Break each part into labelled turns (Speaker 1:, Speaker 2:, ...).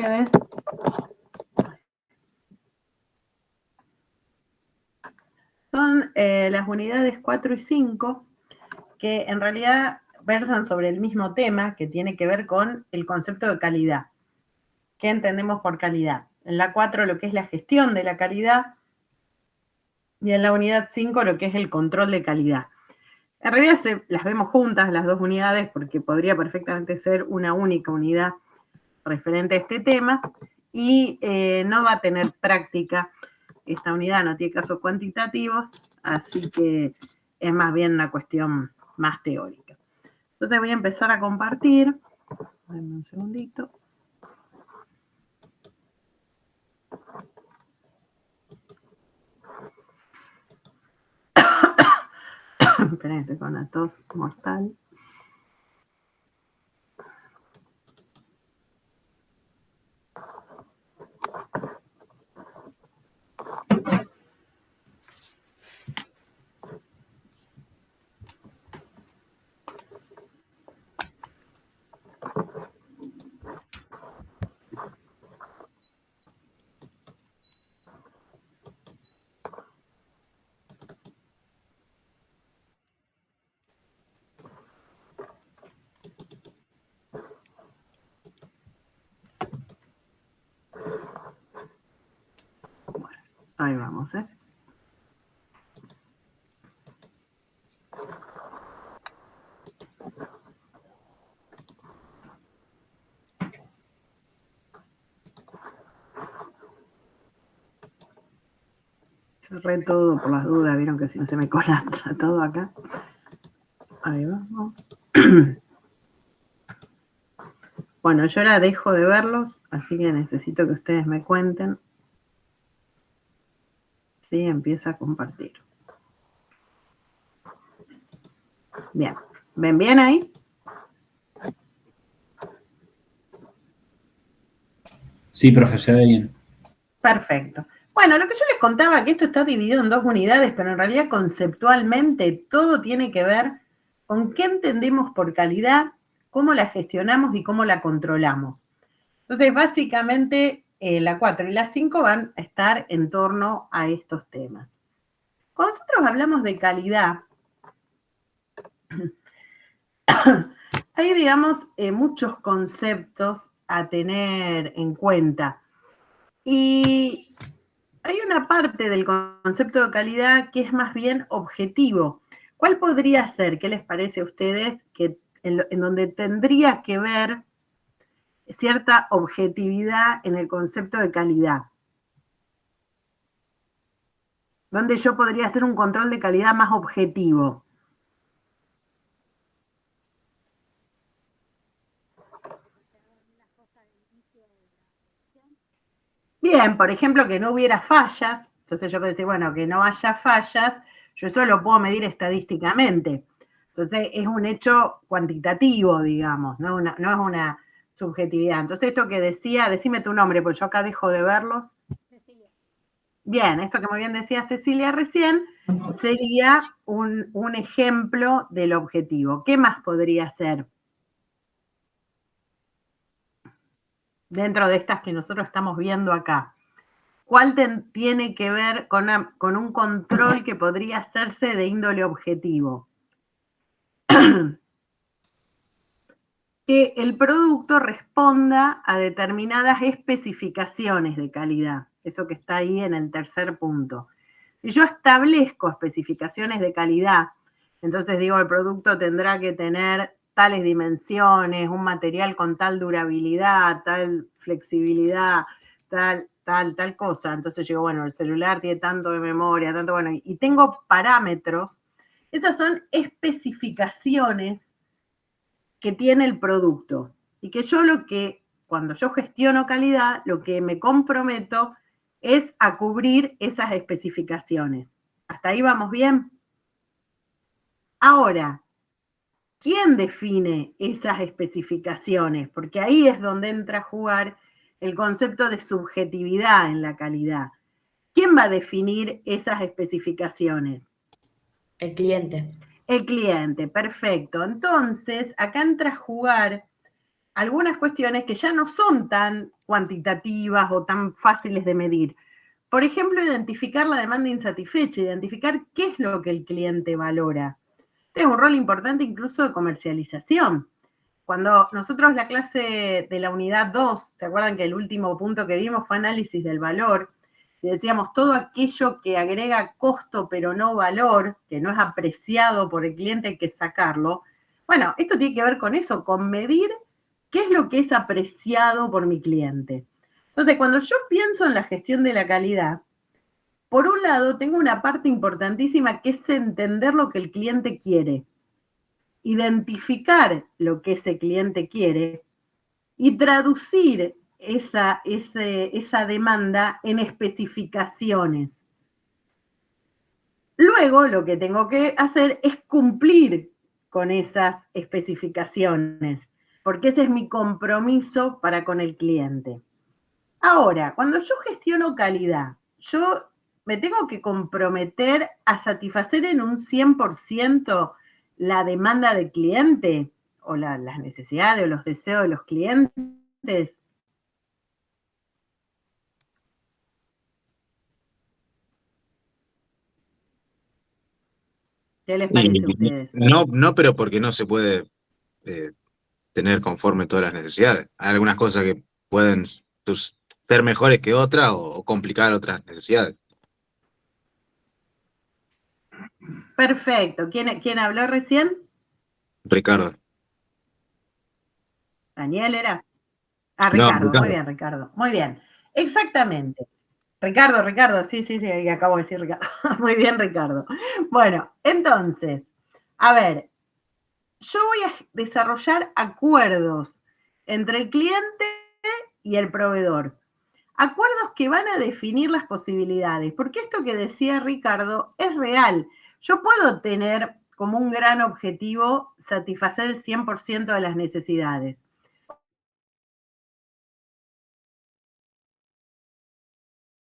Speaker 1: jueves. Son las unidades 4 y 5, que en realidad versan sobre el mismo tema, que tiene que ver con el concepto de calidad. ¿Qué entendemos por calidad? En la 4 lo que es la gestión de la calidad, y en la unidad 5 lo que es el control de calidad. En realidad las vemos juntas, las dos unidades, porque podría perfectamente ser una única unidad referente a este tema, y no va a tener práctica. Esta unidad no tiene casos cuantitativos, así que es más bien una cuestión más teórica. Entonces voy a empezar a compartir. Dame un segundito. Esperen, estoy con una tos mortal. Bueno, ahí vamos, ¿eh? Cerré todo por las dudas, vieron que si no se me colapsa todo acá. Ahí vamos. Bueno, yo ahora dejo de verlos, así que necesito que ustedes me cuenten si empieza a compartir. Bien, ¿ven bien ahí?
Speaker 2: Sí, profesor, bien.
Speaker 1: Perfecto. Bueno, lo que yo les contaba, que esto está dividido en dos unidades, pero en realidad conceptualmente todo tiene que ver con qué entendemos por calidad, cómo la gestionamos y cómo la controlamos. Entonces, básicamente, la 4 y la 5 van a estar en torno a estos temas. Cuando nosotros hablamos de calidad, hay, digamos, muchos conceptos a tener en cuenta. Y hay una parte del concepto de calidad que es más bien objetivo. ¿Cuál podría ser? ¿Qué les parece a ustedes? Que en donde tendría que ver cierta objetividad en el concepto de calidad. Donde yo podría hacer un control de calidad más objetivo. Bien, por ejemplo, que no hubiera fallas. Entonces yo puedo decir, bueno, que no haya fallas, yo eso lo puedo medir estadísticamente. Entonces es un hecho cuantitativo, digamos, no es una subjetividad. Entonces esto que decía, decime tu nombre, porque yo acá dejo de verlos. Cecilia. Bien, esto que muy bien decía Cecilia recién, sería un ejemplo del objetivo. ¿Qué más podría ser? Dentro de estas que nosotros estamos viendo acá. ¿Cuál tiene que ver con un control que podría hacerse de índole objetivo? Que el producto responda a determinadas especificaciones de calidad. Eso que está ahí en el tercer punto. Si yo establezco especificaciones de calidad, entonces digo, el producto tendrá que tener tales dimensiones, un material con tal durabilidad, tal flexibilidad, tal cosa. Entonces digo, bueno, el celular tiene tanto de memoria, tanto, bueno, y tengo parámetros. Esas son especificaciones que tiene el producto. Y que yo cuando yo gestiono calidad, lo que me comprometo es a cubrir esas especificaciones. ¿Hasta ahí vamos bien? Ahora, ¿quién define esas especificaciones? Porque ahí es donde entra a jugar el concepto de subjetividad en la calidad. ¿Quién va a definir esas especificaciones?
Speaker 3: El cliente.
Speaker 1: El cliente, perfecto. Entonces, acá entra a jugar algunas cuestiones que ya no son tan cuantitativas o tan fáciles de medir. Por ejemplo, identificar la demanda insatisfecha, identificar qué es lo que el cliente valora. Este es un rol importante incluso de comercialización. Cuando nosotros la clase de la unidad 2, ¿se acuerdan que el último punto que vimos fue análisis del valor? Y decíamos, todo aquello que agrega costo pero no valor, que no es apreciado por el cliente, hay que sacarlo. Bueno, esto tiene que ver con eso, con medir qué es lo que es apreciado por mi cliente. Entonces, cuando yo pienso en la gestión de la calidad, por un lado, tengo una parte importantísima que es entender lo que el cliente quiere, identificar lo que ese cliente quiere y traducir esa demanda en especificaciones. Luego, lo que tengo que hacer es cumplir con esas especificaciones, porque ese es mi compromiso para con el cliente. Ahora, cuando yo gestiono calidad, yo me tengo que comprometer a satisfacer en un 100% la demanda del cliente o las necesidades o los deseos de los clientes. ¿Qué les parece a ustedes?
Speaker 3: No, pero porque no se puede tener conforme todas las necesidades. Hay algunas cosas que pueden ser mejores que otras o complicar otras necesidades.
Speaker 1: Perfecto. ¿Quién habló recién?
Speaker 3: Ricardo.
Speaker 1: ¿Daniel era? Ah,
Speaker 3: No,
Speaker 1: Ricardo. Muy
Speaker 3: Ricardo.
Speaker 1: bien, Ricardo. Muy bien. Exactamente. Ricardo, sí, acabo de decir Ricardo. Muy bien, Ricardo. Bueno, entonces, a ver, yo voy a desarrollar acuerdos entre el cliente y el proveedor. Acuerdos que van a definir las posibilidades, porque esto que decía Ricardo es real. Yo puedo tener como un gran objetivo satisfacer el 100% de las necesidades.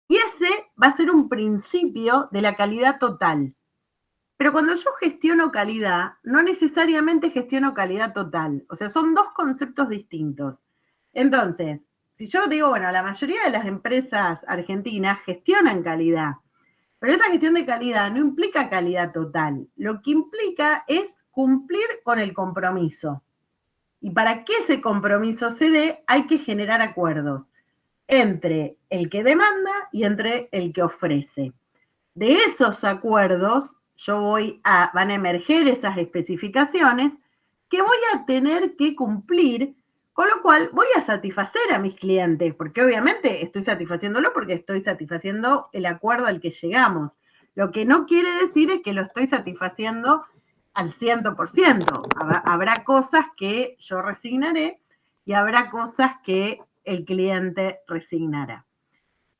Speaker 1: Y ese va a ser un principio de la calidad total. Pero cuando yo gestiono calidad, no necesariamente gestiono calidad total. O sea, son dos conceptos distintos. Entonces, si yo digo, bueno, la mayoría de las empresas argentinas gestionan calidad, pero esa gestión de calidad no implica calidad total. Lo que implica es cumplir con el compromiso. Y para que ese compromiso se dé, hay que generar acuerdos entre el que demanda y entre el que ofrece. De esos acuerdos, van a emerger esas especificaciones que voy a tener que cumplir, con lo cual voy a satisfacer a mis clientes, porque obviamente estoy satisfaciéndolo porque estoy satisfaciendo el acuerdo al que llegamos. Lo que no quiere decir es que lo estoy satisfaciendo al 100%. Habrá cosas que yo resignaré y habrá cosas que el cliente resignará.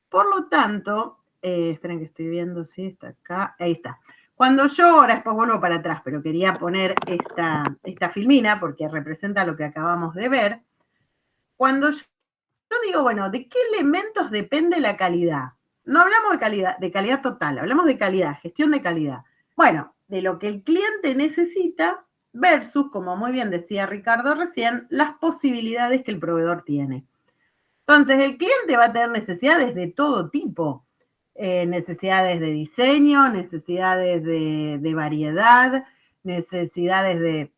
Speaker 1: Por lo tanto, esperen que estoy viendo si está acá, ahí está. Cuando yo, ahora después vuelvo para atrás, pero quería poner esta filmina porque representa lo que acabamos de ver. Cuando yo digo, bueno, ¿de qué elementos depende la calidad? No hablamos de calidad total, hablamos de calidad, gestión de calidad. Bueno, de lo que el cliente necesita versus, como muy bien decía Ricardo recién, las posibilidades que el proveedor tiene. Entonces, el cliente va a tener necesidades de todo tipo, necesidades de diseño, necesidades de variedad, necesidades de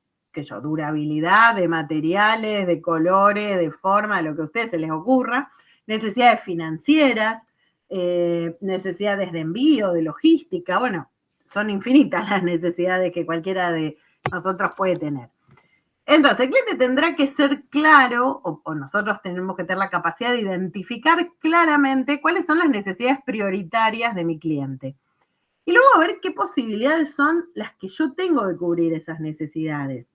Speaker 1: durabilidad, de materiales, de colores, de forma, lo que a ustedes se les ocurra, necesidades financieras, necesidades de envío, de logística, bueno, son infinitas las necesidades que cualquiera de nosotros puede tener. Entonces, el cliente tendrá que ser claro, o nosotros tenemos que tener la capacidad de identificar claramente cuáles son las necesidades prioritarias de mi cliente. Y luego a ver qué posibilidades son las que yo tengo de cubrir esas necesidades.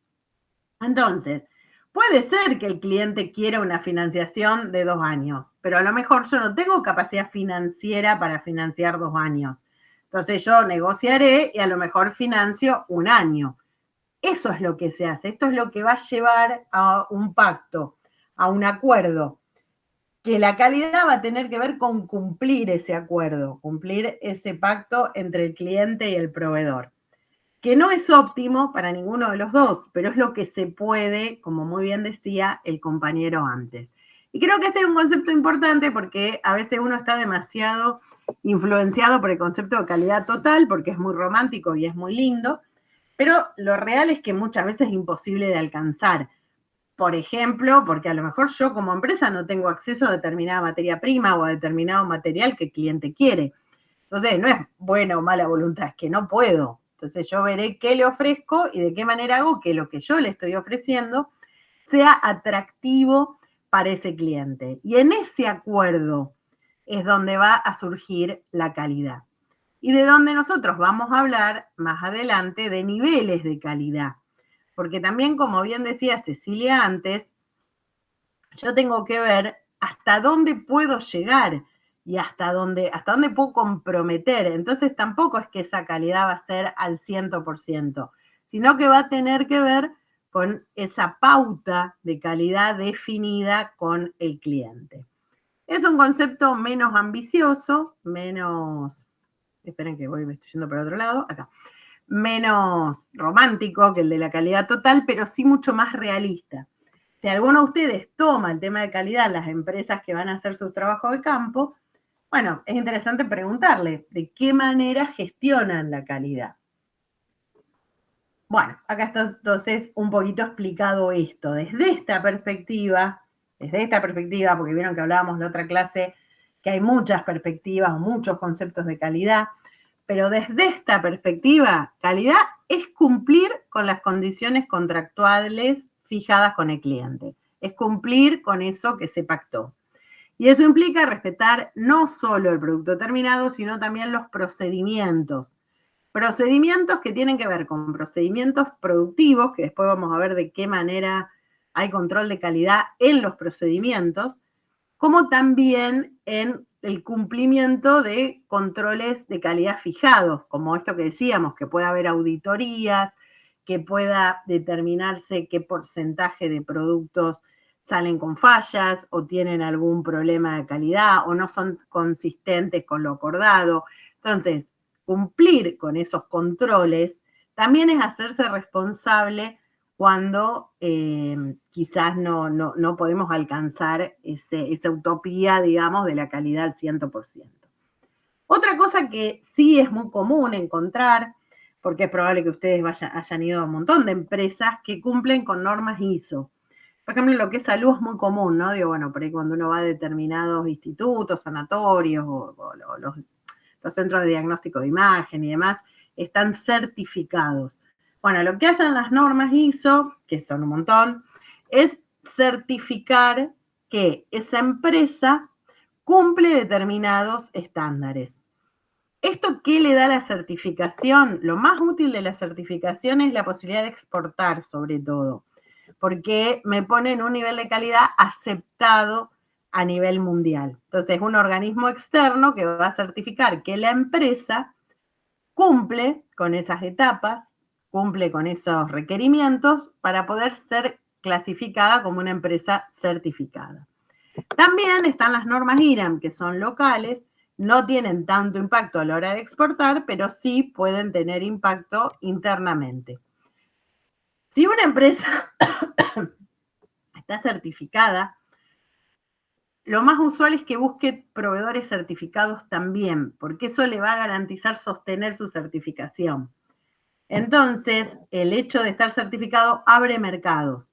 Speaker 1: Entonces, puede ser que el cliente quiera una financiación de 2 años, pero a lo mejor yo no tengo capacidad financiera para financiar 2 años. Entonces yo negociaré y a lo mejor financio 1 año. Eso es lo que se hace, esto es lo que va a llevar a un pacto, a un acuerdo, que la calidad va a tener que ver con cumplir ese acuerdo, cumplir ese pacto entre el cliente y el proveedor. que no es óptimo para ninguno de los dos, pero es lo que se puede, como muy bien decía el compañero antes. Y creo que este es un concepto importante porque a veces uno está demasiado influenciado por el concepto de calidad total, porque es muy romántico y es muy lindo, pero lo real es que muchas veces es imposible de alcanzar. Por ejemplo, porque a lo mejor yo como empresa no tengo acceso a determinada materia prima o a determinado material que el cliente quiere. Entonces, no es buena o mala voluntad, es que no puedo. Entonces yo veré qué le ofrezco y de qué manera hago que lo que yo le estoy ofreciendo sea atractivo para ese cliente. Y en ese acuerdo es donde va a surgir la calidad. Y de donde nosotros vamos a hablar más adelante de niveles de calidad. Porque también, como bien decía Cecilia antes, yo tengo que ver hasta dónde puedo llegar y hasta dónde puedo comprometer. Entonces tampoco es que esa calidad va a ser al 100%, sino que va a tener que ver con esa pauta de calidad definida con el cliente. Es un concepto menos ambicioso, menos, esperen que me estoy yendo para otro lado, acá, menos romántico que el de la calidad total, pero sí mucho más realista. Si alguno de ustedes toma el tema de calidad en las empresas que van a hacer sus trabajos de campo, bueno, es interesante preguntarle de qué manera gestionan la calidad. Bueno, acá está entonces un poquito explicado esto. Desde esta perspectiva, porque vieron que hablábamos en la otra clase que hay muchas perspectivas, muchos conceptos de calidad, pero desde esta perspectiva, calidad es cumplir con las condiciones contractuales fijadas con el cliente. Es cumplir con eso que se pactó. Y eso implica respetar no solo el producto terminado, sino también los procedimientos. Procedimientos que tienen que ver con procedimientos productivos, que después vamos a ver de qué manera hay control de calidad en los procedimientos, como también en el cumplimiento de controles de calidad fijados, como esto que decíamos, que pueda haber auditorías, que pueda determinarse qué porcentaje de productos salen con fallas o tienen algún problema de calidad o no son consistentes con lo acordado. Entonces, cumplir con esos controles también es hacerse responsable cuando quizás no podemos alcanzar esa utopía, digamos, de la calidad al 100%. Otra cosa que sí es muy común encontrar, porque es probable que ustedes hayan ido a un montón de empresas que cumplen con normas ISO. Por ejemplo, lo que es salud es muy común, ¿no? Digo, bueno, por ahí cuando uno va a determinados institutos, sanatorios o los centros de diagnóstico de imagen y demás, están certificados. Bueno, lo que hacen las normas ISO, que son un montón, es certificar que esa empresa cumple determinados estándares. ¿Esto qué le da la certificación? Lo más útil de la certificación es la posibilidad de exportar, sobre todo, porque me pone en un nivel de calidad aceptado a nivel mundial. Entonces, es un organismo externo que va a certificar que la empresa cumple con esas etapas, cumple con esos requerimientos para poder ser clasificada como una empresa certificada. También están las normas IRAM, que son locales, no tienen tanto impacto a la hora de exportar, pero sí pueden tener impacto internamente. Si una empresa está certificada, lo más usual es que busque proveedores certificados también, porque eso le va a garantizar sostener su certificación. Entonces, el hecho de estar certificado abre mercados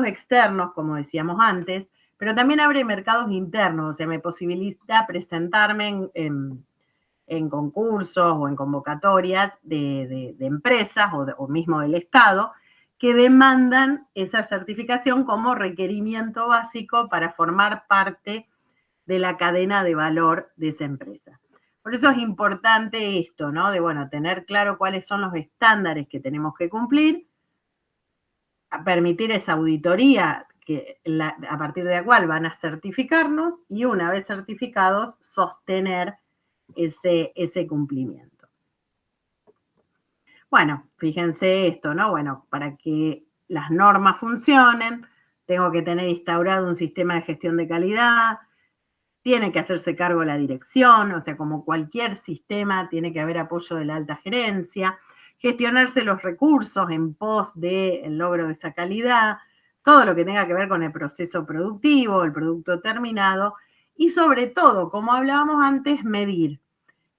Speaker 1: externos, como decíamos antes, pero también abre mercados internos, o sea, me posibilita presentarme en concursos o en convocatorias de empresas o mismo del Estado que demandan esa certificación como requerimiento básico para formar parte de la cadena de valor de esa empresa. Por eso es importante esto, ¿no? De, bueno, tener claro cuáles son los estándares que tenemos que cumplir, a permitir esa auditoría a partir de la cual van a certificarnos y una vez certificados, sostener ese cumplimiento. Bueno, fíjense esto, ¿no? Bueno, para que las normas funcionen, tengo que tener instaurado un sistema de gestión de calidad, tiene que hacerse cargo la dirección, o sea, como cualquier sistema, tiene que haber apoyo de la alta gerencia, gestionarse los recursos en pos del logro de esa calidad, todo lo que tenga que ver con el proceso productivo, el producto terminado, y sobre todo, como hablábamos antes, medir.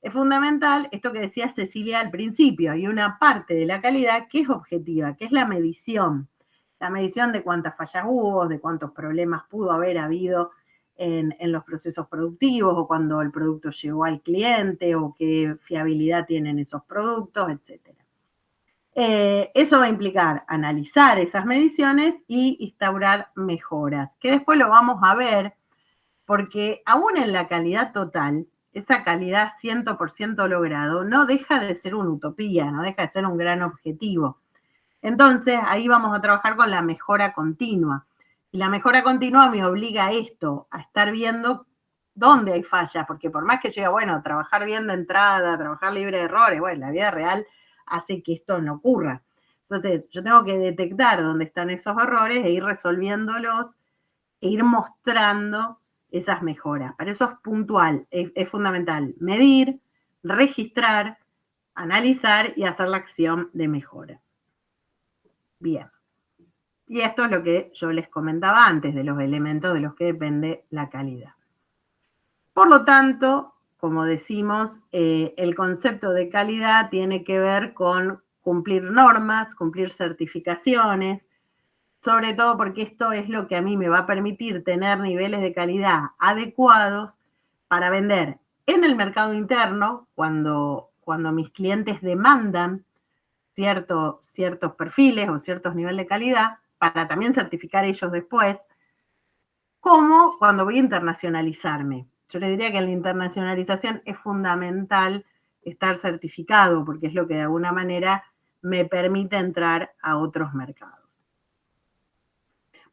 Speaker 1: Es fundamental esto que decía Cecilia al principio, hay una parte de la calidad que es objetiva, que es la medición de cuántas fallas hubo, de cuántos problemas pudo haber habido en los procesos productivos, o cuando el producto llegó al cliente, o qué fiabilidad tienen esos productos, etc. Eso va a implicar analizar esas mediciones y instaurar mejoras, que después lo vamos a ver, porque aún en la calidad total, esa calidad 100% logrado no deja de ser una utopía, no deja de ser un gran objetivo. Entonces, ahí vamos a trabajar con la mejora continua. Y la mejora continua me obliga a esto, a estar viendo dónde hay fallas, porque por más que yo diga, bueno, trabajar bien de entrada, trabajar libre de errores, bueno, la vida real hace que esto no ocurra. Entonces, yo tengo que detectar dónde están esos errores e ir resolviéndolos e ir mostrando esas mejoras. Para eso es puntual, es fundamental medir, registrar, analizar y hacer la acción de mejora. Bien. Y esto es lo que yo les comentaba antes, de los elementos de los que depende la calidad. Por lo tanto, como decimos, el concepto de calidad tiene que ver con cumplir normas, cumplir certificaciones, sobre todo porque esto es lo que a mí me va a permitir tener niveles de calidad adecuados para vender en el mercado interno, cuando mis clientes demandan ciertos perfiles o ciertos niveles de calidad, para también certificar ellos después, como cuando voy a internacionalizarme. Yo les diría que en la internacionalización es fundamental estar certificado, porque es lo que de alguna manera me permite entrar a otros mercados.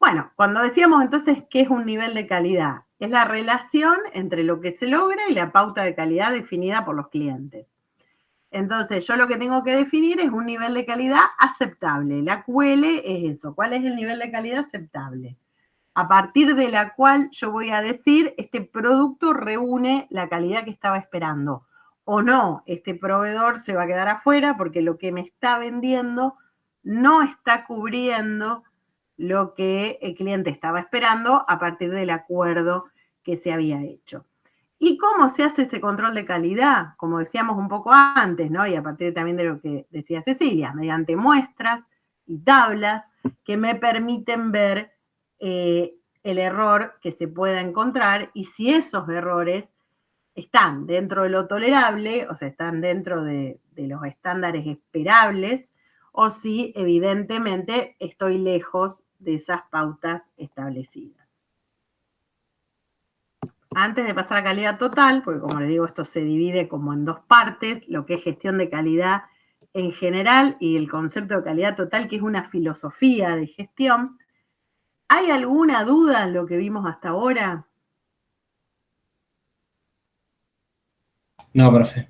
Speaker 1: Bueno, cuando decíamos entonces qué es un nivel de calidad, es la relación entre lo que se logra y la pauta de calidad definida por los clientes. Entonces, yo lo que tengo que definir es un nivel de calidad aceptable. La QL es eso. ¿Cuál es el nivel de calidad aceptable? A partir de la cual yo voy a decir, este producto reúne la calidad que estaba esperando. O no, este proveedor se va a quedar afuera porque lo que me está vendiendo no está cubriendo lo que el cliente estaba esperando a partir del acuerdo que se había hecho. ¿Y cómo se hace ese control de calidad? Como decíamos un poco antes, ¿no? Y a partir también de lo que decía Cecilia, mediante muestras y tablas que me permiten ver el error que se pueda encontrar, y si esos errores están dentro de lo tolerable, o sea, están dentro de los estándares esperables, o si evidentemente estoy lejos de esas pautas establecidas. Antes de pasar a calidad total, porque como les digo, esto se divide como en dos partes, lo que es gestión de calidad en general y el concepto de calidad total, que es una filosofía de gestión. ¿Hay alguna duda en lo que vimos hasta ahora?
Speaker 2: No, profe.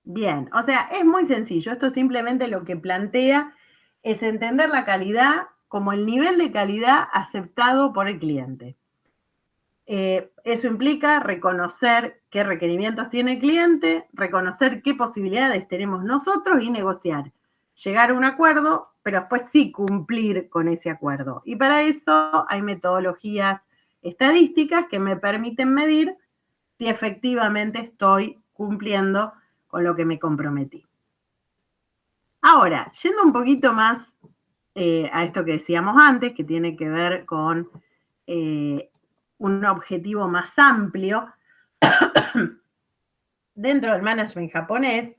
Speaker 1: Bien, o sea, es muy sencillo. Esto simplemente lo que plantea es entender la calidad como el nivel de calidad aceptado por el cliente. Eso implica reconocer qué requerimientos tiene el cliente, reconocer qué posibilidades tenemos nosotros y negociar. Llegar a un acuerdo, pero después sí cumplir con ese acuerdo. Y para eso hay metodologías estadísticas que me permiten medir si efectivamente estoy cumpliendo con lo que me comprometí. Ahora, yendo un poquito más a esto que decíamos antes, que tiene que ver con un objetivo más amplio, dentro del management japonés,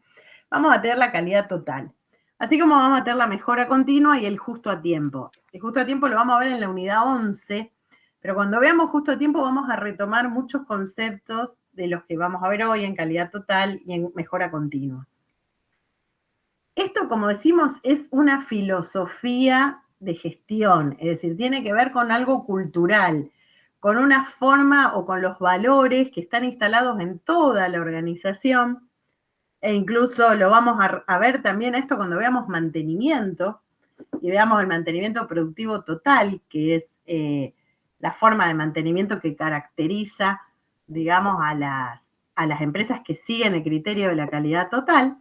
Speaker 1: vamos a tener la calidad total. Así como vamos a tener la mejora continua y el justo a tiempo. El justo a tiempo lo vamos a ver en la unidad 11, pero cuando veamos justo a tiempo vamos a retomar muchos conceptos de los que vamos a ver hoy en calidad total y en mejora continua. Esto, como decimos, es una filosofía de gestión, es decir, tiene que ver con algo cultural, con una forma o con los valores que están instalados en toda la organización, e incluso lo vamos a ver también esto cuando veamos mantenimiento, y veamos el mantenimiento productivo total, que es la forma de mantenimiento que caracteriza, digamos, a las empresas que siguen el criterio de la calidad total.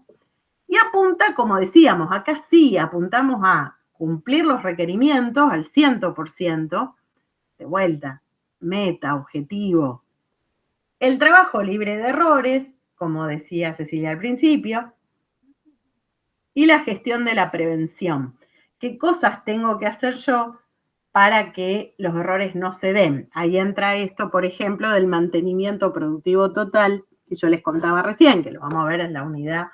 Speaker 1: Y apunta, como decíamos, acá sí apuntamos a cumplir los requerimientos al 100%, de vuelta, meta, objetivo. El trabajo libre de errores, como decía Cecilia al principio, y la gestión de la prevención. ¿Qué cosas tengo que hacer yo para que los errores no se den? Ahí entra esto, por ejemplo, del mantenimiento productivo total, que yo les contaba recién, que lo vamos a ver en la unidad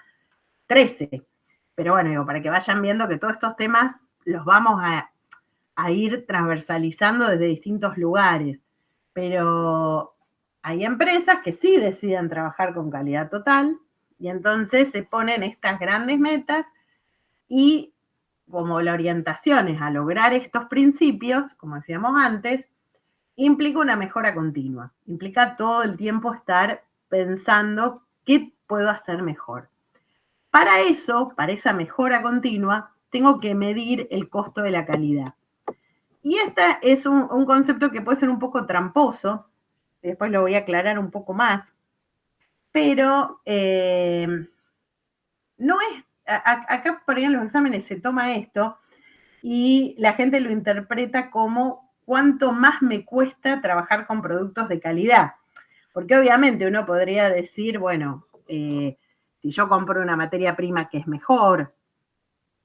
Speaker 1: 13. Pero bueno, digo, para que vayan viendo que todos estos temas los vamos a ir transversalizando desde distintos lugares. Pero hay empresas que sí deciden trabajar con calidad total y entonces se ponen estas grandes metas y como la orientación es a lograr estos principios, como decíamos antes, implica una mejora continua, implica todo el tiempo estar pensando qué puedo hacer mejor. Para eso, para esa mejora continua, tengo que medir el costo de la calidad. Y este es un concepto que puede ser un poco tramposo, después lo voy a aclarar un poco más, pero no es, acá por ahí en los exámenes se toma esto y la gente lo interpreta como cuánto más me cuesta trabajar con productos de calidad. Porque obviamente uno podría decir, bueno, si yo compro una materia prima que es mejor,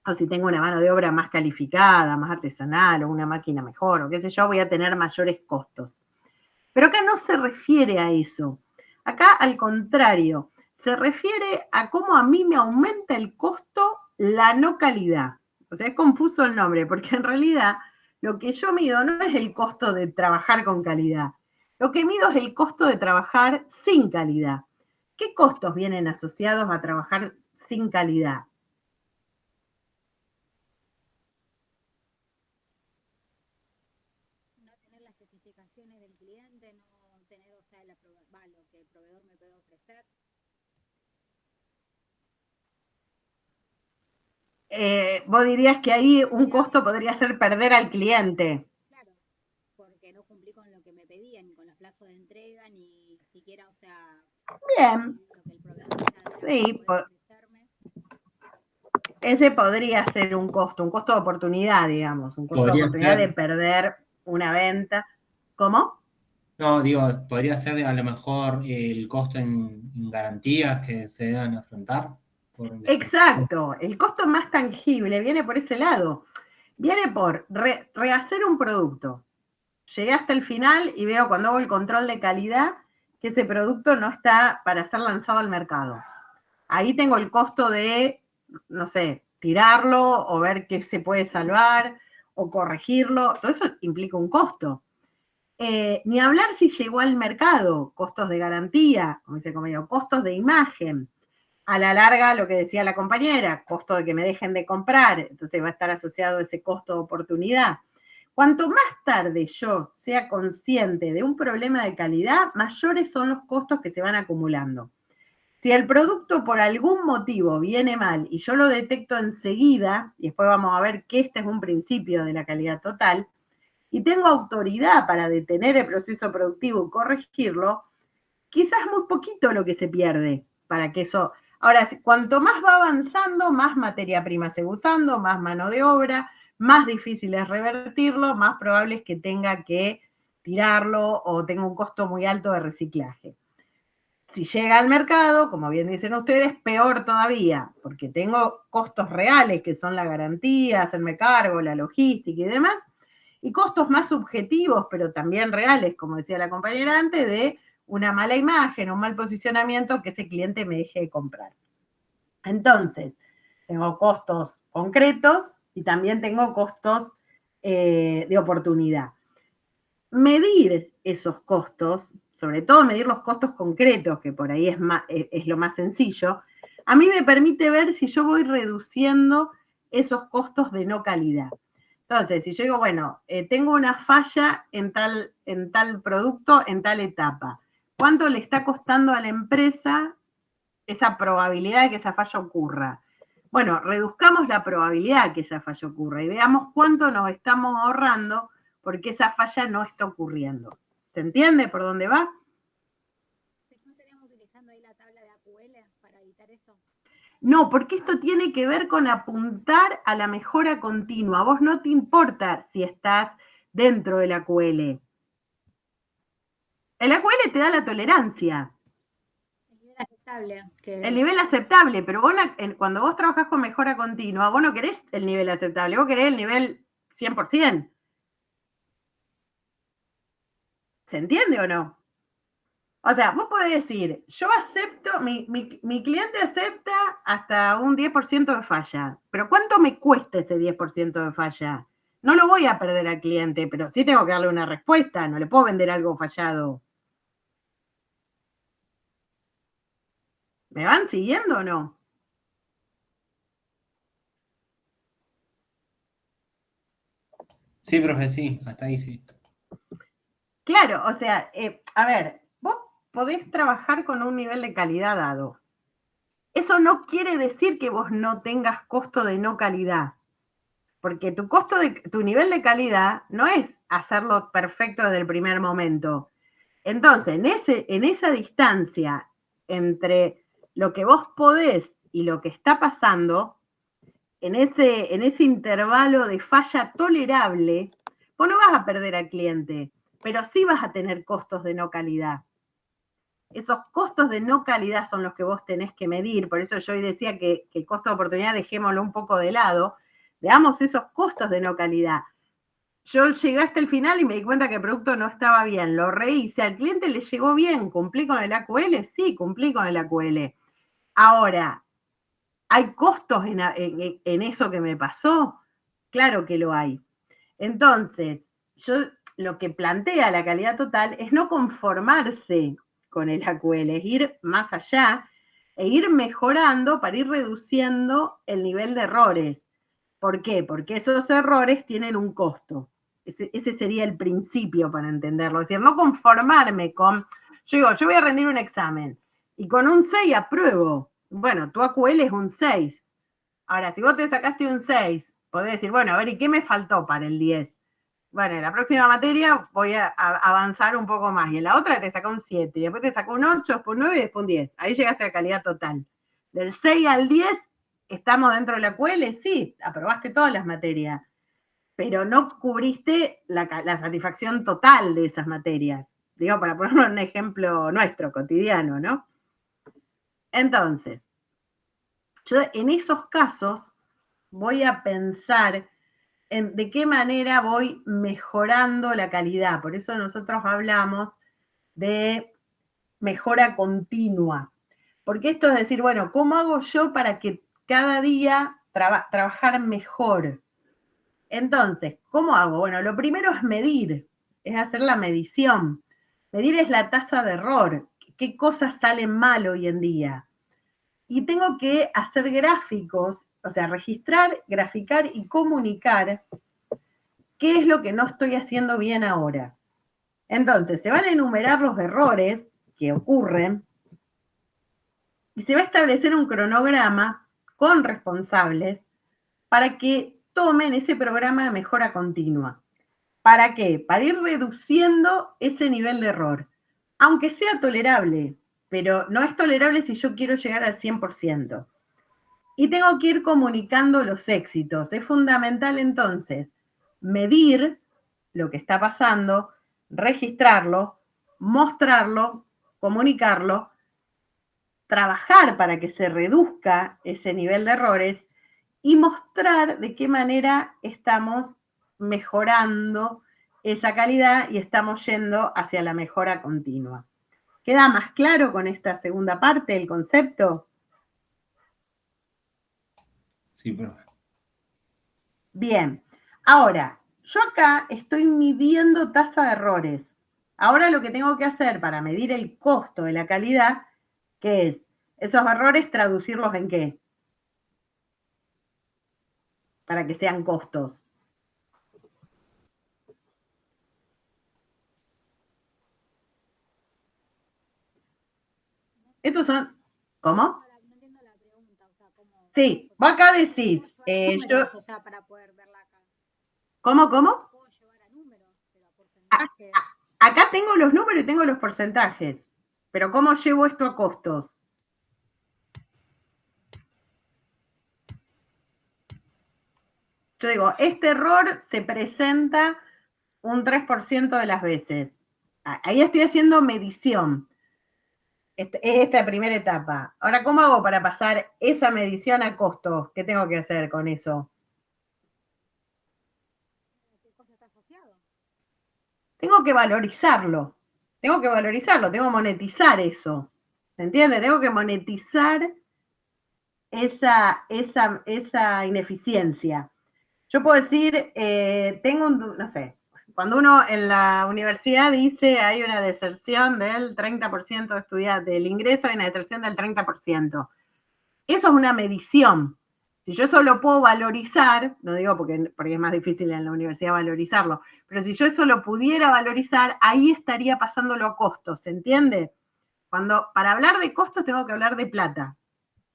Speaker 1: o si tengo una mano de obra más calificada, más artesanal, o una máquina mejor, o qué sé yo, voy a tener mayores costos. Pero acá no se refiere a eso. Acá, al contrario, se refiere a cómo a mí me aumenta el costo la no calidad. O sea, es confuso el nombre, porque en realidad lo que yo mido no es el costo de trabajar con calidad. Lo que mido es el costo de trabajar sin calidad. ¿Qué costos vienen asociados a trabajar sin calidad?
Speaker 4: No tener las especificaciones del cliente, no tener, o sea, lo que el proveedor me puede ofrecer.
Speaker 1: Vos dirías que ahí un costo podría ser perder al cliente.
Speaker 4: Claro, porque no cumplí con lo que me pedían, ni con los plazos de entrega, ni siquiera, o sea,
Speaker 1: Bien,
Speaker 4: lo que el proveedor ya
Speaker 1: sí,
Speaker 4: puede ofrecerme.
Speaker 1: ese podría ser un costo de oportunidad, digamos, un costo de
Speaker 2: Podría
Speaker 1: oportunidad de
Speaker 2: ser,
Speaker 1: perder una venta. ¿Cómo?
Speaker 2: no, digo, podría ser a lo mejor el costo en garantías que se deban afrontar.
Speaker 1: Exacto, el costo más tangible viene por ese lado. Viene por rehacer un producto. Llegué hasta el final y veo cuando hago el control de calidad que ese producto no está para ser lanzado al mercado. Ahí tengo el costo de, no sé, tirarlo o ver qué se puede salvar o corregirlo. Todo eso implica un costo. Ni hablar si llegó al mercado, costos de garantía, como dice el compañero, costos de imagen. A la larga, lo que decía la compañera, costo de que me dejen de comprar, entonces va a estar asociado ese costo de oportunidad. Cuanto más tarde yo sea consciente de un problema de calidad, mayores son los costos que se van acumulando. Si el producto por algún motivo viene mal y yo lo detecto enseguida, y después vamos a ver que este es un principio de la calidad total, y tengo autoridad para detener el proceso productivo y corregirlo, quizás muy poquito lo que se pierde para que eso... Ahora, cuanto más va avanzando, más materia prima se va usando, más mano de obra, más difícil es revertirlo, más probable es que tenga que tirarlo o tenga un costo muy alto de reciclaje. Si llega al mercado, como bien dicen ustedes, peor todavía, porque tengo costos reales, que son la garantía, hacerme cargo, la logística y demás, y costos más subjetivos, pero también reales, como decía la compañera antes, de una mala imagen, un mal posicionamiento que ese cliente me deje de comprar. Entonces, tengo costos concretos y también tengo costos de oportunidad. Medir esos costos, sobre todo medir los costos concretos, que por ahí es lo más sencillo, a mí me permite ver si yo voy reduciendo esos costos de no calidad. Entonces, si yo digo, bueno, tengo una falla en tal producto, en tal etapa, ¿cuánto le está costando a la empresa esa probabilidad de que esa falla ocurra? Bueno, reduzcamos la probabilidad de que esa falla ocurra y veamos cuánto nos estamos ahorrando porque esa falla no está ocurriendo. ¿Se entiende por dónde va?
Speaker 4: ¿No estaríamos utilizando ahí la tabla de AQL para evitar eso?
Speaker 1: No, porque esto tiene que ver con apuntar a la mejora continua. A vos no te importa si estás dentro del AQL. El AQL te da la tolerancia.
Speaker 4: El nivel aceptable.
Speaker 1: El nivel aceptable, pero vos cuando vos trabajás con mejora continua, vos no querés el nivel aceptable, vos querés el nivel 100%. ¿Se entiende o no? O sea, vos podés decir, yo acepto, mi cliente acepta hasta un 10% de falla, pero ¿cuánto me cuesta ese 10% de falla? No lo voy a perder al cliente, pero sí tengo que darle una respuesta, no le puedo vender algo fallado. ¿Me van siguiendo o no?
Speaker 2: Sí, profe, sí, hasta ahí sí.
Speaker 1: Claro, o sea, a ver, vos podés trabajar con un nivel de calidad dado. Eso no quiere decir que vos no tengas costo de no calidad, porque tu nivel de calidad no es hacerlo perfecto desde el primer momento. Entonces, en esa distancia entre lo que vos podés y lo que está pasando, en ese intervalo de falla tolerable, vos no vas a perder al cliente, pero sí vas a tener costos de no calidad. Esos costos de no calidad son los que vos tenés que medir, por eso yo hoy decía que el costo de oportunidad dejémoslo un poco de lado, veamos esos costos de no calidad. Yo llegué hasta el final y me di cuenta que el producto no estaba bien, lo rehice, al cliente le llegó bien, ¿cumplí con el AQL? Sí, cumplí con el AQL. Ahora, ¿hay costos en eso que me pasó? Claro que lo hay. Entonces, yo lo que plantea la calidad total es no conformarse con el AQL, es ir más allá e ir mejorando para ir reduciendo el nivel de errores. ¿Por qué? Porque esos errores tienen un costo. Ese sería el principio para entenderlo. Es decir, no conformarme con, yo digo, yo voy a rendir un examen y con un 6 apruebo. Bueno, tu AQL es un 6. Ahora, si vos te sacaste un 6, podés decir, bueno, a ver, ¿y qué me faltó para el 10? Bueno, en la próxima materia voy a avanzar un poco más. Y en la otra te sacó un 7, y después te sacó un 8, después un 9 y después un 10. Ahí llegaste a calidad total. Del 6 al 10, ¿estamos dentro de la QL? Sí, aprobaste todas las materias, pero no cubriste la satisfacción total de esas materias. Digo, para ponerlo en un ejemplo nuestro, cotidiano, ¿no? Entonces, yo en esos casos voy a pensar en de qué manera voy mejorando la calidad. Por eso nosotros hablamos de mejora continua. Porque esto es decir, bueno, ¿cómo hago yo para que cada día trabajar mejor? Entonces, ¿cómo hago? Bueno, lo primero es medir, es hacer la medición. Medir es la tasa de error, qué cosas salen mal hoy en día. Y tengo que hacer gráficos, o sea, registrar, graficar y comunicar qué es lo que no estoy haciendo bien ahora. Entonces, se van a enumerar los errores que ocurren y se va a establecer un cronograma con responsables para que tomen ese programa de mejora continua. ¿Para qué? Para ir reduciendo ese nivel de error, aunque sea tolerable, pero no es tolerable si yo quiero llegar al 100%. Y tengo que ir comunicando los éxitos. Es fundamental entonces medir lo que está pasando, registrarlo, mostrarlo, comunicarlo, trabajar para que se reduzca ese nivel de errores y mostrar de qué manera estamos mejorando esa calidad y estamos yendo hacia la mejora continua. ¿Queda más claro con esta segunda parte el concepto?
Speaker 2: Sí, profe.
Speaker 1: Bien, ahora, yo acá estoy midiendo tasa de errores. Ahora lo que tengo que hacer para medir el costo de la calidad, ¿qué es? Esos errores traducirlos en qué? Para que sean costos. Estos son, ¿cómo?
Speaker 4: No entiendo la pregunta, o sea, ¿cómo?
Speaker 1: Sí, vos acá decís,
Speaker 4: Números, o sea, para poder verla acá.
Speaker 1: ¿cómo?
Speaker 4: Puedo llevar a números, pero a porcentajes.
Speaker 1: Acá tengo los números y tengo los porcentajes, pero ¿cómo llevo esto a costos? yo digo, este error se presenta un 3% de las veces. Ahí estoy haciendo medición. Esta primera etapa. Ahora, ¿cómo hago para pasar esa medición a costos? ¿Qué tengo que hacer con eso?
Speaker 4: ¿Qué cosa está asociado?
Speaker 1: Tengo que valorizarlo. Tengo que monetizar eso. ¿Se entiende? Tengo que monetizar esa ineficiencia. Yo puedo decir, no sé, cuando uno en la universidad dice hay una deserción del 30% de estudiantes, del ingreso hay una deserción del 30%. Eso es una medición. Si yo eso lo puedo valorizar, no digo porque es más difícil en la universidad valorizarlo, pero si yo eso lo pudiera valorizar, ahí estaría pasándolo a costos, ¿se entiende? Para hablar de costos tengo que hablar de plata.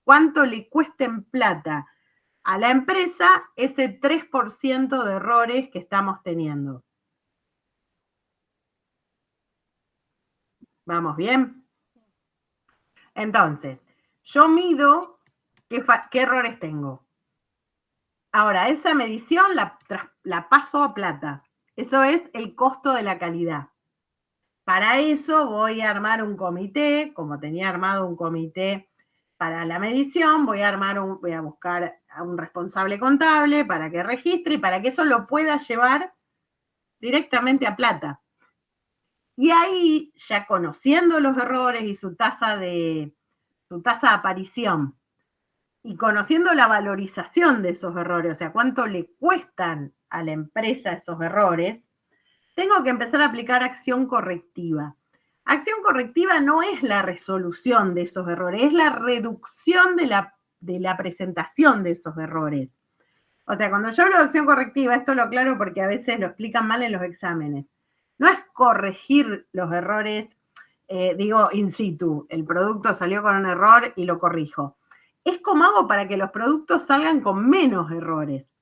Speaker 1: ¿Cuánto le cuesta en plata a la empresa ese 3% de errores que estamos teniendo? ¿Vamos bien? Entonces, yo mido qué errores tengo. Ahora, esa medición la paso a plata. Eso es el costo de la calidad. Para eso voy a armar un comité, como tenía armado un comité para la medición, voy a buscar a un responsable contable para que registre y para que eso lo pueda llevar directamente a plata. Y ahí, ya conociendo los errores y su tasa de aparición, y conociendo la valorización de esos errores, o sea, cuánto le cuestan a la empresa esos errores, tengo que empezar a aplicar acción correctiva. Acción correctiva no es la resolución de esos errores, es la reducción de la presentación de esos errores. O sea, cuando yo hablo de acción correctiva, esto lo aclaro porque a veces lo explican mal en los exámenes. No es corregir los errores, digo, in situ. El producto salió con un error y lo corrijo. Es como hago para que los productos salgan con menos errores.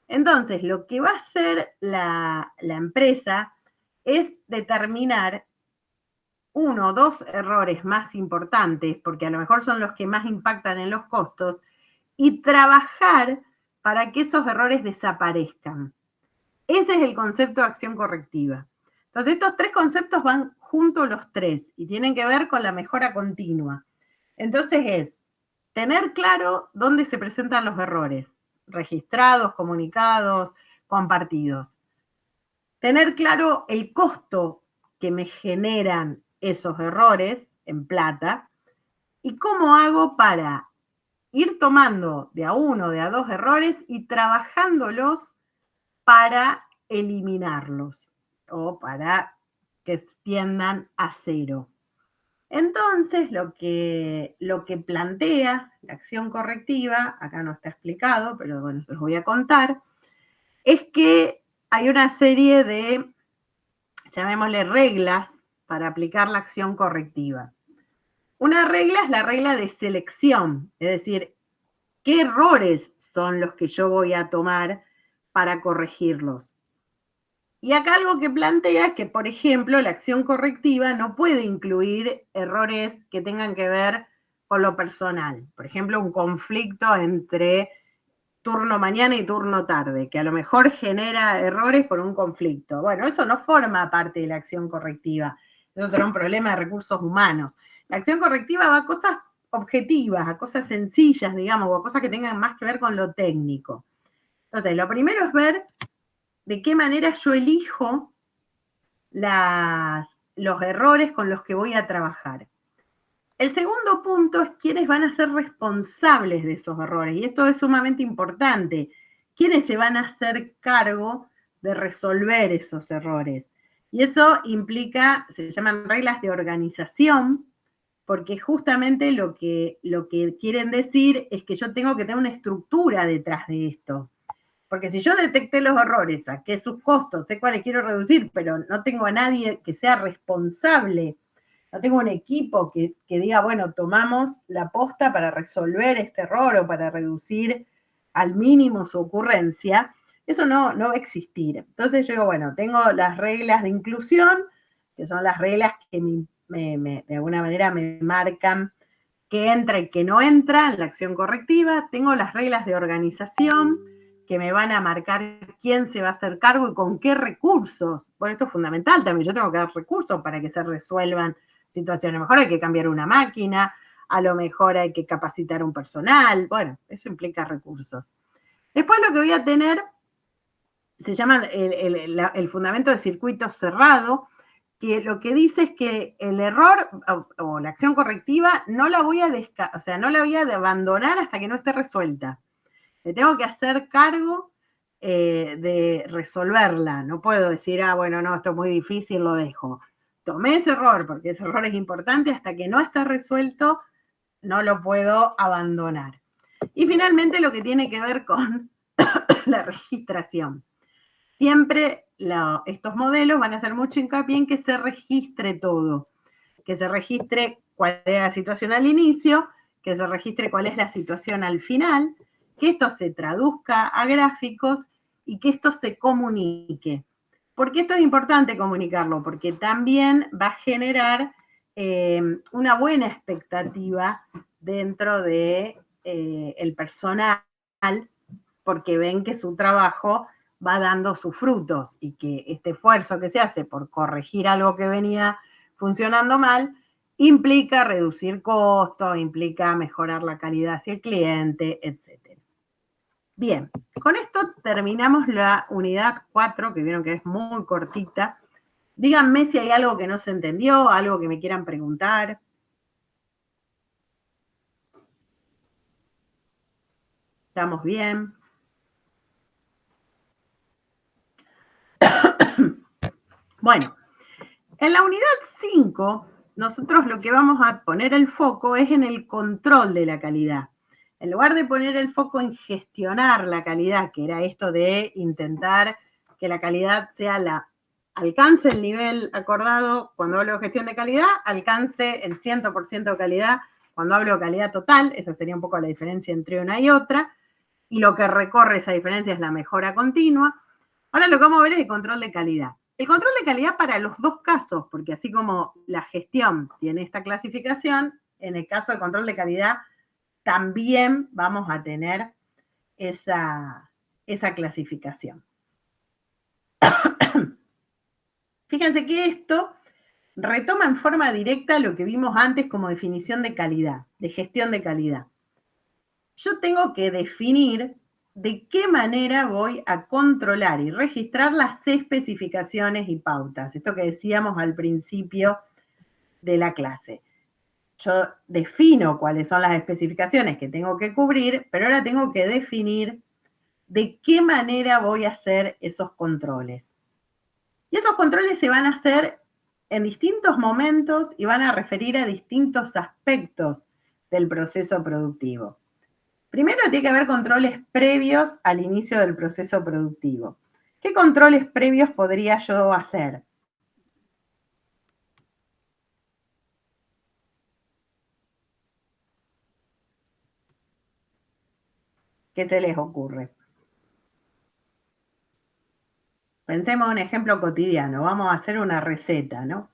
Speaker 1: Entonces, lo que va a hacer la empresa es determinar 1 o 2 errores más importantes, porque a lo mejor son los que más impactan en los costos, y trabajar para que esos errores desaparezcan. Ese es el concepto de acción correctiva. Entonces, estos 3 conceptos van juntos los 3 y tienen que ver con la mejora continua. Entonces es tener claro dónde se presentan los errores, registrados, comunicados, compartidos. Tener claro el costo que me generan esos errores en plata y cómo hago para ir tomando de a 1, de a 2 errores y trabajándolos para eliminarlos o para que tiendan a 0. Entonces, lo que plantea la acción correctiva, acá no está explicado, pero bueno, se los voy a contar, es que hay una serie de, llamémosle reglas, para aplicar la acción correctiva. Una regla es la regla de selección, es decir, ¿qué errores son los que yo voy a tomar para corregirlos? Y acá algo que plantea es que, por ejemplo, la acción correctiva no puede incluir errores que tengan que ver con lo personal. Por ejemplo, un conflicto entre turno mañana y turno tarde, que a lo mejor genera errores por un conflicto. Bueno, eso no forma parte de la acción correctiva. Eso será un problema de recursos humanos. La acción correctiva va a cosas objetivas, a cosas sencillas, digamos, o a cosas que tengan más que ver con lo técnico. Entonces, lo primero es ver de qué manera yo elijo los errores con los que voy a trabajar. El segundo punto es quiénes van a ser responsables de esos errores, y esto es sumamente importante. ¿Quiénes se van a hacer cargo de resolver esos errores? Y eso implica, se llaman reglas de organización, porque justamente lo que quieren decir es que yo tengo que tener una estructura detrás de esto. Porque si yo detecté los errores, saqué sus costos, sé cuáles quiero reducir, pero no tengo a nadie que sea responsable, no tengo un equipo que diga, bueno, tomamos la posta para resolver este error o para reducir al mínimo su ocurrencia, eso no va a existir. Entonces yo digo, bueno, tengo las reglas de inclusión, que son las reglas que de alguna manera me marcan qué entra y qué no entra en la acción correctiva. Tengo las reglas de organización, que me van a marcar quién se va a hacer cargo y con qué recursos. Bueno, esto es fundamental también, yo tengo que dar recursos para que se resuelvan situaciones. A lo mejor hay que cambiar una máquina, a lo mejor hay que capacitar un personal, bueno, eso implica recursos. Después lo que voy a tener se llama el fundamento de circuito cerrado, que lo que dice es que el error o la acción correctiva no la voy a no la voy a abandonar hasta que no esté resuelta. Me tengo que hacer cargo de resolverla. No puedo decir, bueno, no, esto es muy difícil, lo dejo. Tomé ese error, porque ese error es importante, hasta que no está resuelto, no lo puedo abandonar. Y finalmente lo que tiene que ver con la registración. Siempre estos modelos van a hacer mucho hincapié en que se registre todo, que se registre cuál era la situación al inicio, que se registre cuál es la situación al final, que esto se traduzca a gráficos y que esto se comunique. ¿Por qué esto es importante comunicarlo? Porque también va a generar una buena expectativa dentro de el personal, porque ven que su trabajo va dando sus frutos y que este esfuerzo que se hace por corregir algo que venía funcionando mal implica reducir costos, implica mejorar la calidad hacia el cliente, etc. Bien, con esto terminamos la unidad 4, que vieron que es muy cortita. Díganme si hay algo que no se entendió, algo que me quieran preguntar. ¿Estamos bien? Bueno, en la unidad 5, nosotros lo que vamos a poner el foco es en el control de la calidad. En lugar de poner el foco en gestionar la calidad, que era esto de intentar que la calidad alcance el nivel acordado, cuando hablo de gestión de calidad, alcance el 100% de calidad, cuando hablo de calidad total, esa sería un poco la diferencia entre una y otra, y lo que recorre esa diferencia es la mejora continua. Ahora lo que vamos a ver es el control de calidad. El control de calidad para los dos casos, porque así como la gestión tiene esta clasificación, en el caso de control de calidad también vamos a tener esa clasificación. Fíjense que esto retoma en forma directa lo que vimos antes como definición de calidad, de gestión de calidad. Yo tengo que definir de qué manera voy a controlar y registrar las especificaciones y pautas. Esto que decíamos al principio de la clase. Yo defino cuáles son las especificaciones que tengo que cubrir, pero ahora tengo que definir de qué manera voy a hacer esos controles. Y esos controles se van a hacer en distintos momentos y van a referir a distintos aspectos del proceso productivo. Primero tiene que haber controles previos al inicio del proceso productivo. ¿Qué controles previos podría yo hacer? ¿Qué se les ocurre? Pensemos en un ejemplo cotidiano. Vamos a hacer una receta, ¿no?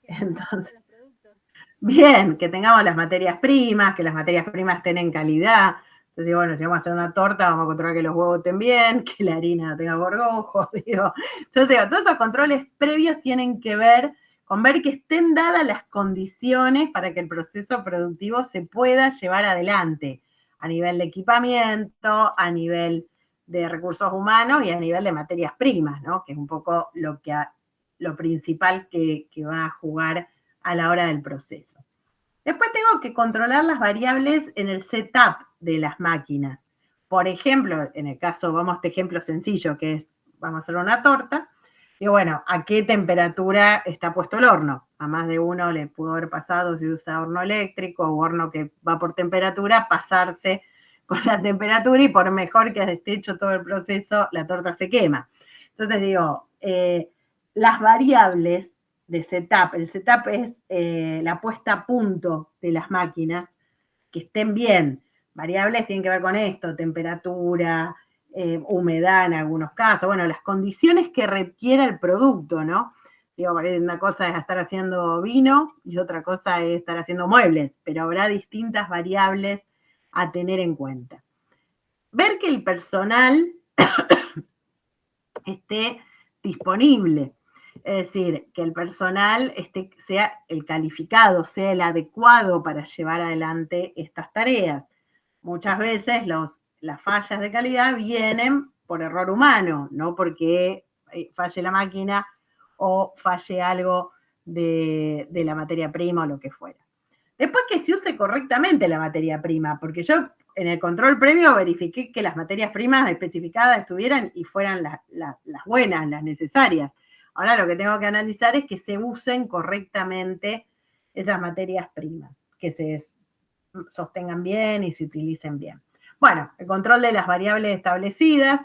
Speaker 1: Entonces, bien, que tengamos las materias primas, que las materias primas estén en calidad. Entonces, bueno, si vamos a hacer una torta, vamos a controlar que los huevos estén bien, que la harina no tenga gorgojos, digo. Entonces, todos esos controles previos tienen que ver con ver que estén dadas las condiciones para que el proceso productivo se pueda llevar adelante, a nivel de equipamiento, a nivel de recursos humanos y a nivel de materias primas, ¿no? Que es un poco lo principal que va a jugar a la hora del proceso. Después tengo que controlar las variables en el setup de las máquinas. Por ejemplo, en el caso, vamos a este ejemplo sencillo, que es, vamos a hacer una torta, y bueno, ¿a qué temperatura está puesto el horno? A más de uno le pudo haber pasado si usa horno eléctrico o horno que va por temperatura, pasarse con la temperatura y por mejor que esté hecho todo el proceso, la torta se quema. Entonces digo, las variables de setup, el setup es la puesta a punto de las máquinas, que estén bien. Variables tienen que ver con esto, temperatura, humedad en algunos casos, bueno, las condiciones que requiera el producto, ¿no? Digo, una cosa es estar haciendo vino y otra cosa es estar haciendo muebles, pero habrá distintas variables a tener en cuenta. ver que el personal esté disponible. Es decir, que el personal sea el calificado, sea el adecuado para llevar adelante estas tareas. Muchas veces las fallas de calidad vienen por error humano, no porque falle la máquina o falle algo de la materia prima o lo que fuera. Después que se use correctamente la materia prima, porque yo en el control previo verifiqué que las materias primas especificadas estuvieran y fueran las buenas, las necesarias. Ahora lo que tengo que analizar es que se usen correctamente esas materias primas, que se sostengan bien y se utilicen bien. Bueno, el control de las variables establecidas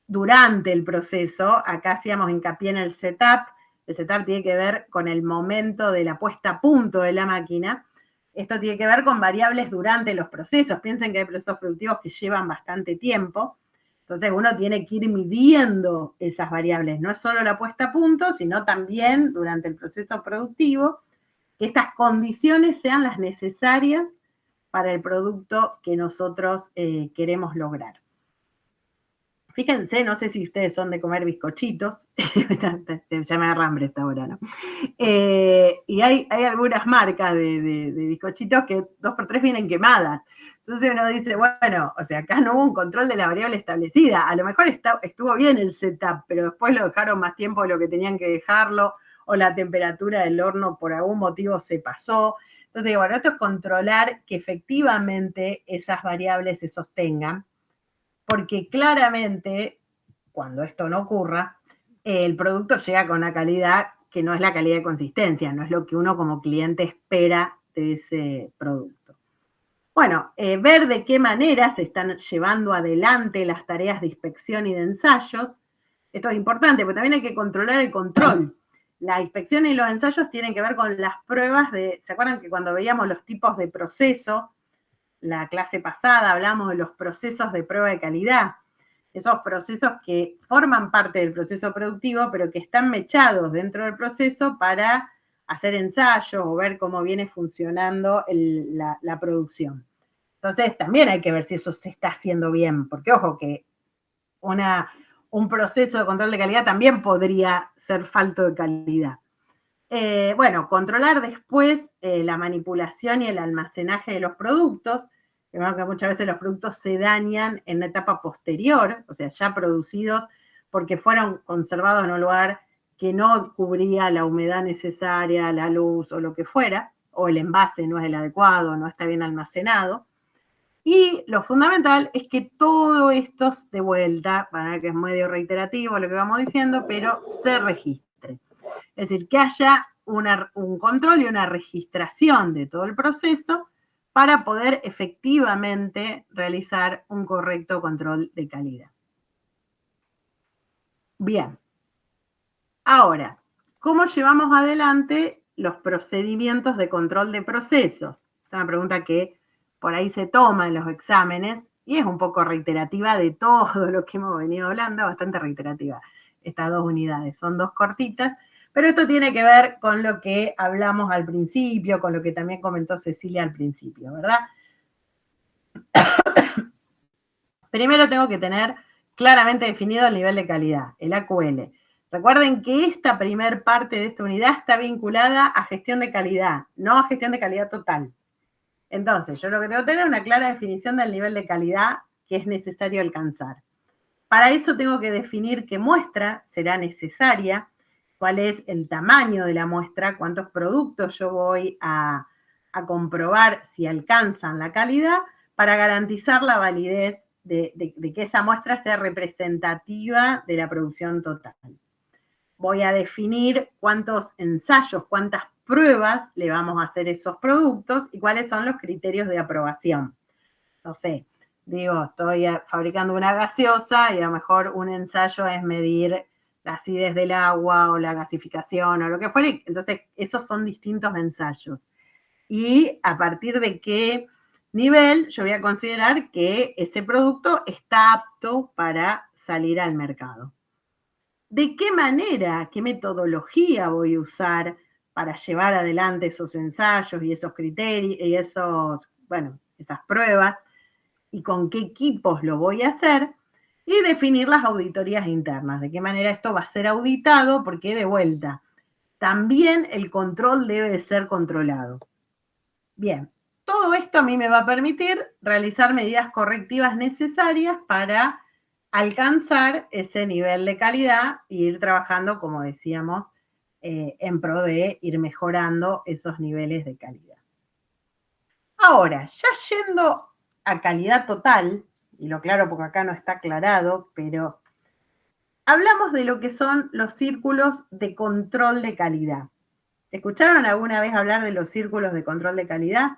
Speaker 1: durante el proceso, acá hacíamos hincapié en el setup. El setup tiene que ver con el momento de la puesta a punto de la máquina. Esto tiene que ver con variables durante los procesos. Piensen que hay procesos productivos que llevan bastante tiempo. Entonces uno tiene que ir midiendo esas variables. No es solo la puesta a punto, sino también durante el proceso productivo, que estas condiciones sean las necesarias para el producto que nosotros queremos lograr. Fíjense, no sé si ustedes son de comer bizcochitos, ya me agarra hambre esta hora, ¿no? Y hay algunas marcas de bizcochitos que 2x3 vienen quemadas. Entonces uno dice, bueno, o sea, acá no hubo un control de la variable establecida. A lo mejor estuvo bien el setup, pero después lo dejaron más tiempo de lo que tenían que dejarlo, o la temperatura del horno por algún motivo se pasó. Entonces, bueno, esto es controlar que efectivamente esas variables se sostengan, porque claramente, cuando esto no ocurra, el producto llega con una calidad que no es la calidad de consistencia, no es lo que uno como cliente espera de ese producto. Bueno, ver de qué manera se están llevando adelante las tareas de inspección y de ensayos. Esto es importante, porque también hay que controlar el control. La inspección y los ensayos tienen que ver con las pruebas ¿se acuerdan que cuando veíamos los tipos de proceso, la clase pasada hablamos de los procesos de prueba de calidad? Esos procesos que forman parte del proceso productivo, pero que están mechados dentro del proceso para hacer ensayos o ver cómo viene funcionando la producción. Entonces, también hay que ver si eso se está haciendo bien, porque ojo que un proceso de control de calidad también podría ser falto de calidad. Bueno, controlar después la manipulación y el almacenaje de los productos. Vemos que muchas veces los productos se dañan en la etapa posterior, o sea, ya producidos porque fueron conservados en un lugar que no cubría la humedad necesaria, la luz o lo que fuera, o el envase no es el adecuado, no está bien almacenado. Y lo fundamental es que todo esto, de vuelta, para ver que es medio reiterativo lo que vamos diciendo, pero se registre. Es decir, que haya un control y una registración de todo el proceso para poder efectivamente realizar un correcto control de calidad. Bien. Ahora, ¿cómo llevamos adelante los procedimientos de control de procesos? Es una pregunta que por ahí se toma en los exámenes y es un poco reiterativa de todo lo que hemos venido hablando, bastante reiterativa estas 2 unidades. Son 2 cortitas, pero esto tiene que ver con lo que hablamos al principio, con lo que también comentó Cecilia al principio, ¿verdad? Primero tengo que tener claramente definido el nivel de calidad, el AQL. Recuerden que esta primer parte de esta unidad está vinculada a gestión de calidad, no a gestión de calidad total. Entonces, yo lo que tengo que tener es una clara definición del nivel de calidad que es necesario alcanzar. Para eso tengo que definir qué muestra será necesaria, cuál es el tamaño de la muestra, cuántos productos yo voy a comprobar si alcanzan la calidad para garantizar la validez de que esa muestra sea representativa de la producción total. Voy a definir cuántos ensayos, cuántas pruebas le vamos a hacer a esos productos y cuáles son los criterios de aprobación. No sé, digo, estoy fabricando una gaseosa y a lo mejor un ensayo es medir la acidez del agua o la gasificación o lo que fuera. Entonces, esos son distintos ensayos. Y a partir de qué nivel yo voy a considerar que ese producto está apto para salir al mercado. ¿De qué manera, qué metodología voy a usar para llevar adelante esos ensayos y esos criterios y esas pruebas? y con qué equipos lo voy a hacer, y definir las auditorías internas, de qué manera esto va a ser auditado, porque de vuelta, también el control debe de ser controlado. Bien, todo esto a mí me va a permitir realizar medidas correctivas necesarias para alcanzar ese nivel de calidad e ir trabajando, como decíamos, en pro de ir mejorando esos niveles de calidad. Ahora, ya yendo a calidad total, y lo claro porque acá no está aclarado, pero hablamos de lo que son los círculos de control de calidad. ¿Escucharon alguna vez hablar de los círculos de control de calidad?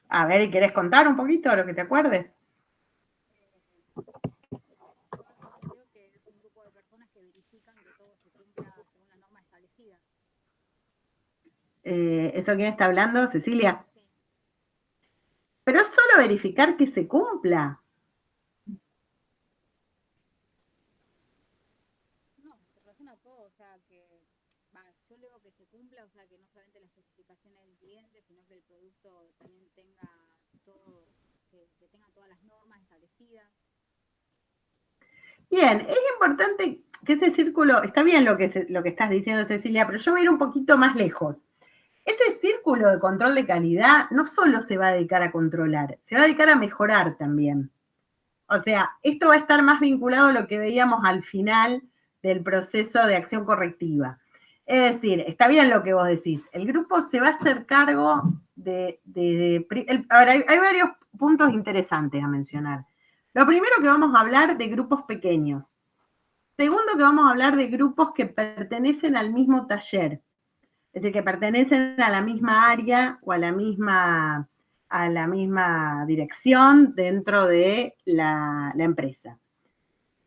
Speaker 1: A ver, ¿querés contar un poquito de lo que te acuerdes?
Speaker 4: Creo que es un grupo de personas que verifican que todo se cumpla según la norma establecida.
Speaker 1: ¿Eso quién está hablando? Cecilia.
Speaker 4: Sí.
Speaker 1: Pero es solo verificar que se cumpla.
Speaker 4: No, se relaciona todo, o sea, que yo leo que se cumpla, o sea, que no solamente las especificaciones del cliente, sino que el producto también tenga todo, que tenga todas las normas establecidas.
Speaker 1: Bien, es importante que ese círculo, está bien lo que estás diciendo, Cecilia, pero yo voy a ir un poquito más lejos. Ese círculo de control de calidad no solo se va a dedicar a controlar, se va a dedicar a mejorar también. O sea, esto va a estar más vinculado a lo que veíamos al final del proceso de acción correctiva. Es decir, está bien lo que vos decís, el grupo se va a hacer cargo a ver, hay varios puntos interesantes a mencionar. Lo primero que vamos a hablar de grupos pequeños. Segundo que vamos a hablar de grupos que pertenecen al mismo taller. Es decir, que pertenecen a la misma área o a la misma dirección dentro de la empresa.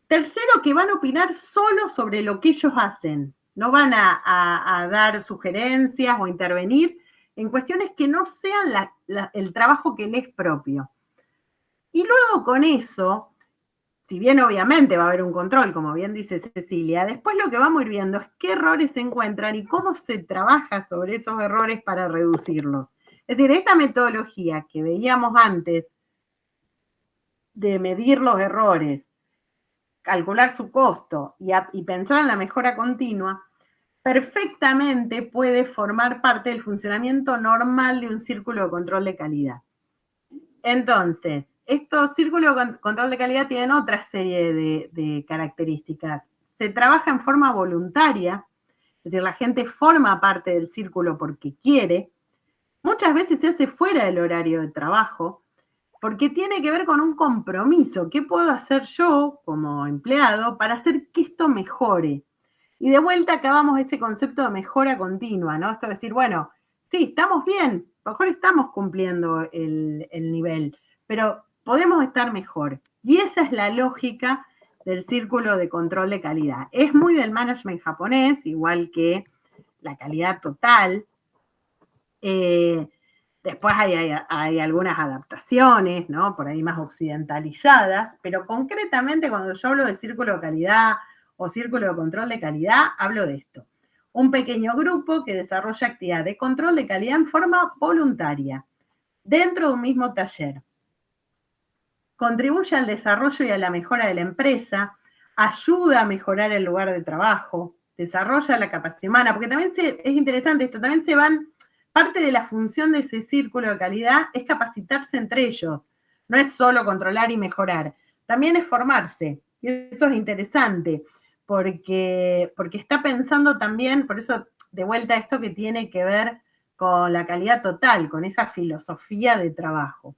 Speaker 1: Tercero, que van a opinar solo sobre lo que ellos hacen. No van a dar sugerencias o intervenir en cuestiones que no sean el trabajo que les es propio. Y luego con eso, si bien obviamente va a haber un control, como bien dice Cecilia, después lo que vamos a ir viendo es qué errores se encuentran y cómo se trabaja sobre esos errores para reducirlos. Es decir, esta metodología que veíamos antes de medir los errores, calcular su costo y pensar en la mejora continua, perfectamente puede formar parte del funcionamiento normal de un círculo de control de calidad. Entonces, estos círculos de control de calidad tienen otra serie de características. Se trabaja en forma voluntaria, es decir, la gente forma parte del círculo porque quiere. Muchas veces se hace fuera del horario de trabajo, porque tiene que ver con un compromiso. ¿Qué puedo hacer yo como empleado para hacer que esto mejore? Y de vuelta acabamos ese concepto de mejora continua, ¿no? Esto de decir, bueno, sí, estamos bien, a lo mejor estamos cumpliendo el nivel, pero podemos estar mejor. Y esa es la lógica del círculo de control de calidad. Es muy del management japonés, igual que la calidad total. Después hay algunas adaptaciones, ¿no? Por ahí más occidentalizadas, pero concretamente cuando yo hablo de círculo de calidad o círculo de control de calidad, hablo de esto. Un pequeño grupo que desarrolla actividad de control de calidad en forma voluntaria, dentro de un mismo taller. Contribuye al desarrollo y a la mejora de la empresa, ayuda a mejorar el lugar de trabajo, desarrolla la capacidad humana, porque también es interesante esto, también se van, parte de la función de ese círculo de calidad es capacitarse entre ellos, no es solo controlar y mejorar, también es formarse, y eso es interesante, porque está pensando también, por eso de vuelta a esto que tiene que ver con la calidad total, con esa filosofía de trabajo.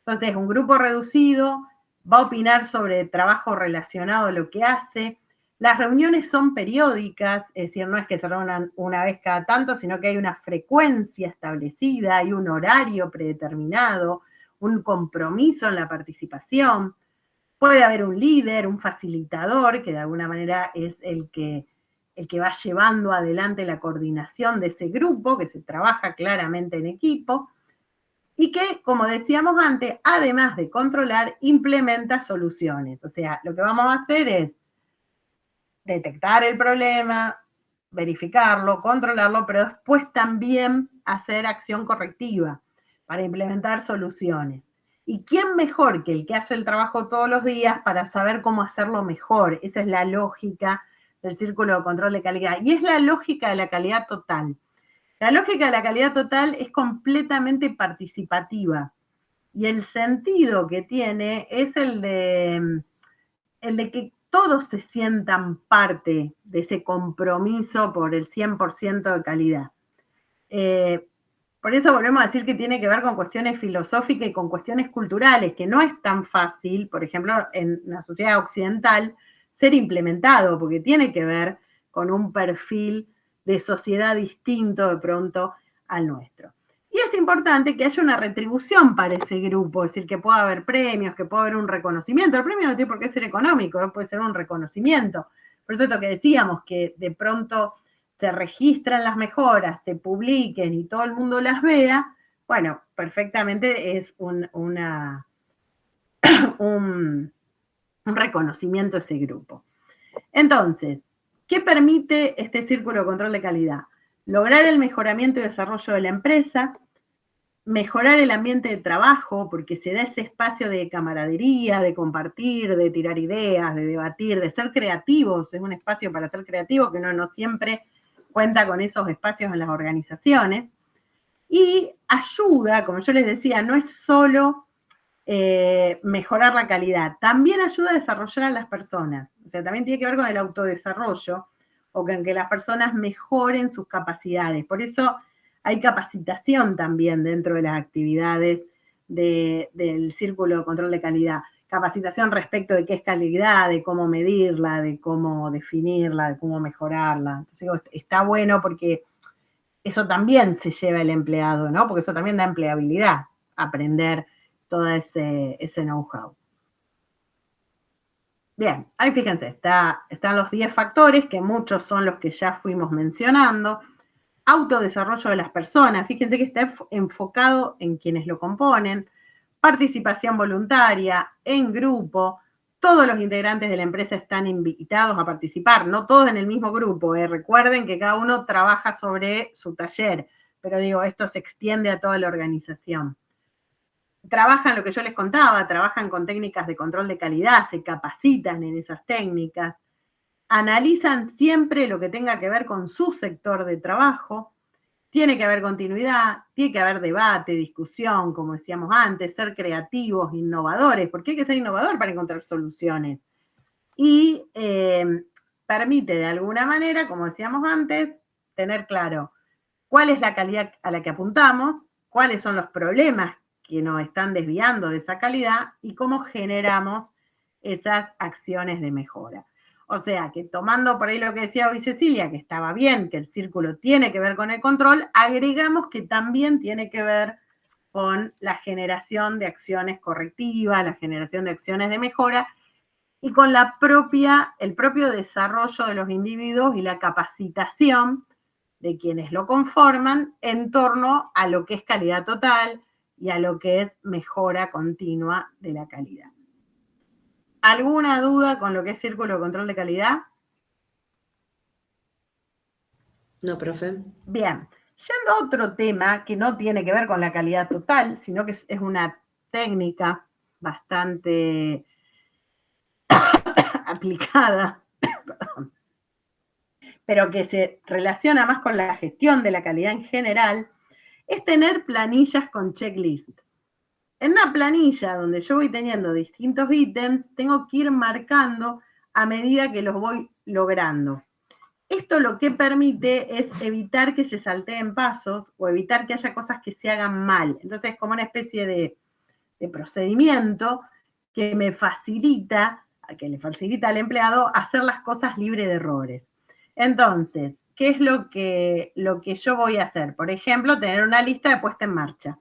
Speaker 1: Entonces, un grupo reducido va a opinar sobre trabajo relacionado a lo que hace. Las reuniones son periódicas, es decir, no es que se reúnan una vez cada tanto, sino que hay una frecuencia establecida, hay un horario predeterminado, un compromiso en la participación. Puede haber un líder, un facilitador, que de alguna manera es el que va llevando adelante la coordinación de ese grupo, que se trabaja claramente en equipo, y que, como decíamos antes, además de controlar, implementa soluciones. O sea, lo que vamos a hacer es detectar el problema, verificarlo, controlarlo, pero después también hacer acción correctiva, para implementar soluciones. ¿Y quién mejor que el que hace el trabajo todos los días para saber cómo hacerlo mejor? Esa es la lógica del círculo de control de calidad. Y es la lógica de la calidad total. La lógica de la calidad total es completamente participativa. Y el sentido que tiene es el de que todos se sientan parte de ese compromiso por el 100% de calidad. Por eso volvemos a decir que tiene que ver con cuestiones filosóficas y con cuestiones culturales, que no es tan fácil, por ejemplo, en la sociedad occidental, ser implementado, porque tiene que ver con un perfil de sociedad distinto de pronto al nuestro. Y es importante que haya una retribución para ese grupo, es decir, que pueda haber premios, que pueda haber un reconocimiento. El premio no tiene por qué ser económico, puede ser un reconocimiento. Por eso esto que decíamos, que de pronto se registran las mejoras, se publiquen y todo el mundo las vea, bueno, perfectamente es un reconocimiento a ese grupo. Entonces, ¿qué permite este círculo de control de calidad? Lograr el mejoramiento y desarrollo de la empresa, mejorar el ambiente de trabajo, porque se da ese espacio de camaradería, de compartir, de tirar ideas, de debatir, de ser creativos. Es un espacio para ser creativos que uno no siempre cuenta con esos espacios en las organizaciones. Y ayuda, como yo les decía, no es solo mejorar la calidad, también ayuda a desarrollar a las personas. O sea, también tiene que ver con el autodesarrollo o con que las personas mejoren sus capacidades. Por eso hay capacitación también dentro de las actividades del círculo de control de calidad. Capacitación respecto de qué es calidad, de cómo medirla, de cómo definirla, de cómo mejorarla. Entonces, está bueno porque eso también se lleva el empleado, ¿no? Porque eso también da empleabilidad, aprender todo ese know-how. Bien, ahí fíjense, están los 10 factores, que muchos son los que ya fuimos mencionando. Autodesarrollo de las personas, fíjense que está enfocado en quienes lo componen. Participación voluntaria, en grupo. Todos los integrantes de la empresa están invitados a participar, no todos en el mismo grupo. Recuerden que cada uno trabaja sobre su taller, pero digo, esto se extiende a toda la organización. Trabajan lo que yo les contaba, trabajan con técnicas de control de calidad, se capacitan en esas técnicas, analizan siempre lo que tenga que ver con su sector de trabajo, tiene que haber continuidad, tiene que haber debate, discusión, como decíamos antes, ser creativos, innovadores, porque hay que ser innovador para encontrar soluciones. Y permite de alguna manera, como decíamos antes, tener claro cuál es la calidad a la que apuntamos, cuáles son los problemas que nos están desviando de esa calidad y cómo generamos esas acciones de mejora. O sea, que tomando por ahí lo que decía hoy Cecilia, que estaba bien, que el círculo tiene que ver con el control, agregamos que también tiene que ver con la generación de acciones correctivas, la generación de acciones de mejora y con el propio desarrollo de los individuos y la capacitación de quienes lo conforman en torno a lo que es calidad total y a lo que es mejora continua de la calidad. ¿Alguna duda con lo que es círculo de control de calidad?
Speaker 5: No, profe.
Speaker 1: Bien, yendo a otro tema que no tiene que ver con la calidad total, sino que es una técnica bastante aplicada, pero que se relaciona más con la gestión de la calidad en general, es tener planillas con checklist. En una planilla donde yo voy teniendo distintos ítems, tengo que ir marcando a medida que los voy logrando. Esto lo que permite es evitar que se salteen pasos o evitar que haya cosas que se hagan mal. Entonces es como una especie de procedimiento que me facilita, que le facilita al empleado hacer las cosas libre de errores. Entonces, ¿qué es lo que yo voy a hacer? Por ejemplo, tener una lista de puesta en marcha.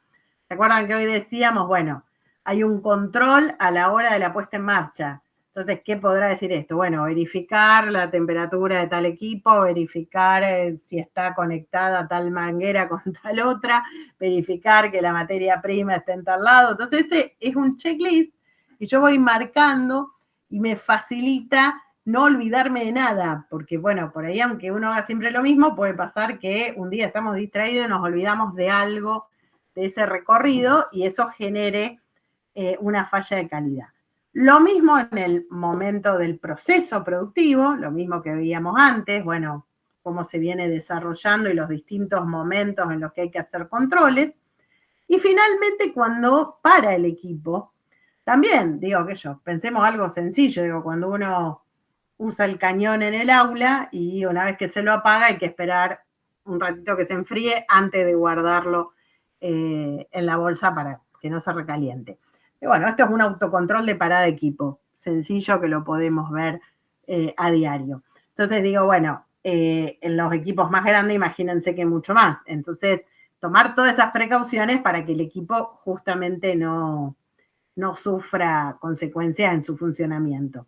Speaker 1: ¿Se acuerdan que hoy decíamos, bueno, hay un control a la hora de la puesta en marcha? Entonces, ¿qué podrá decir esto? Bueno, verificar la temperatura de tal equipo, verificar si está conectada tal manguera con tal otra, verificar que la materia prima está en tal lado. Entonces, ese es un checklist que yo voy marcando y me facilita no olvidarme de nada, porque bueno, por ahí aunque uno haga siempre lo mismo, puede pasar que un día estamos distraídos y nos olvidamos de algo de ese recorrido y eso genere una falla de calidad. Lo mismo en el momento del proceso productivo, lo mismo que veíamos antes, bueno, cómo se viene desarrollando y los distintos momentos en los que hay que hacer controles. Y finalmente, cuando para el equipo, también, digo que pensemos algo sencillo, digo, cuando uno usa el cañón en el aula y una vez que se lo apaga hay que esperar un ratito que se enfríe antes de guardarlo en la bolsa para que no se recaliente. Y bueno, esto es un autocontrol de parada de equipo, sencillo que lo podemos ver a diario. Entonces digo, bueno, en los equipos más grandes imagínense que mucho más. Entonces, tomar todas esas precauciones para que el equipo justamente no sufra consecuencias en su funcionamiento.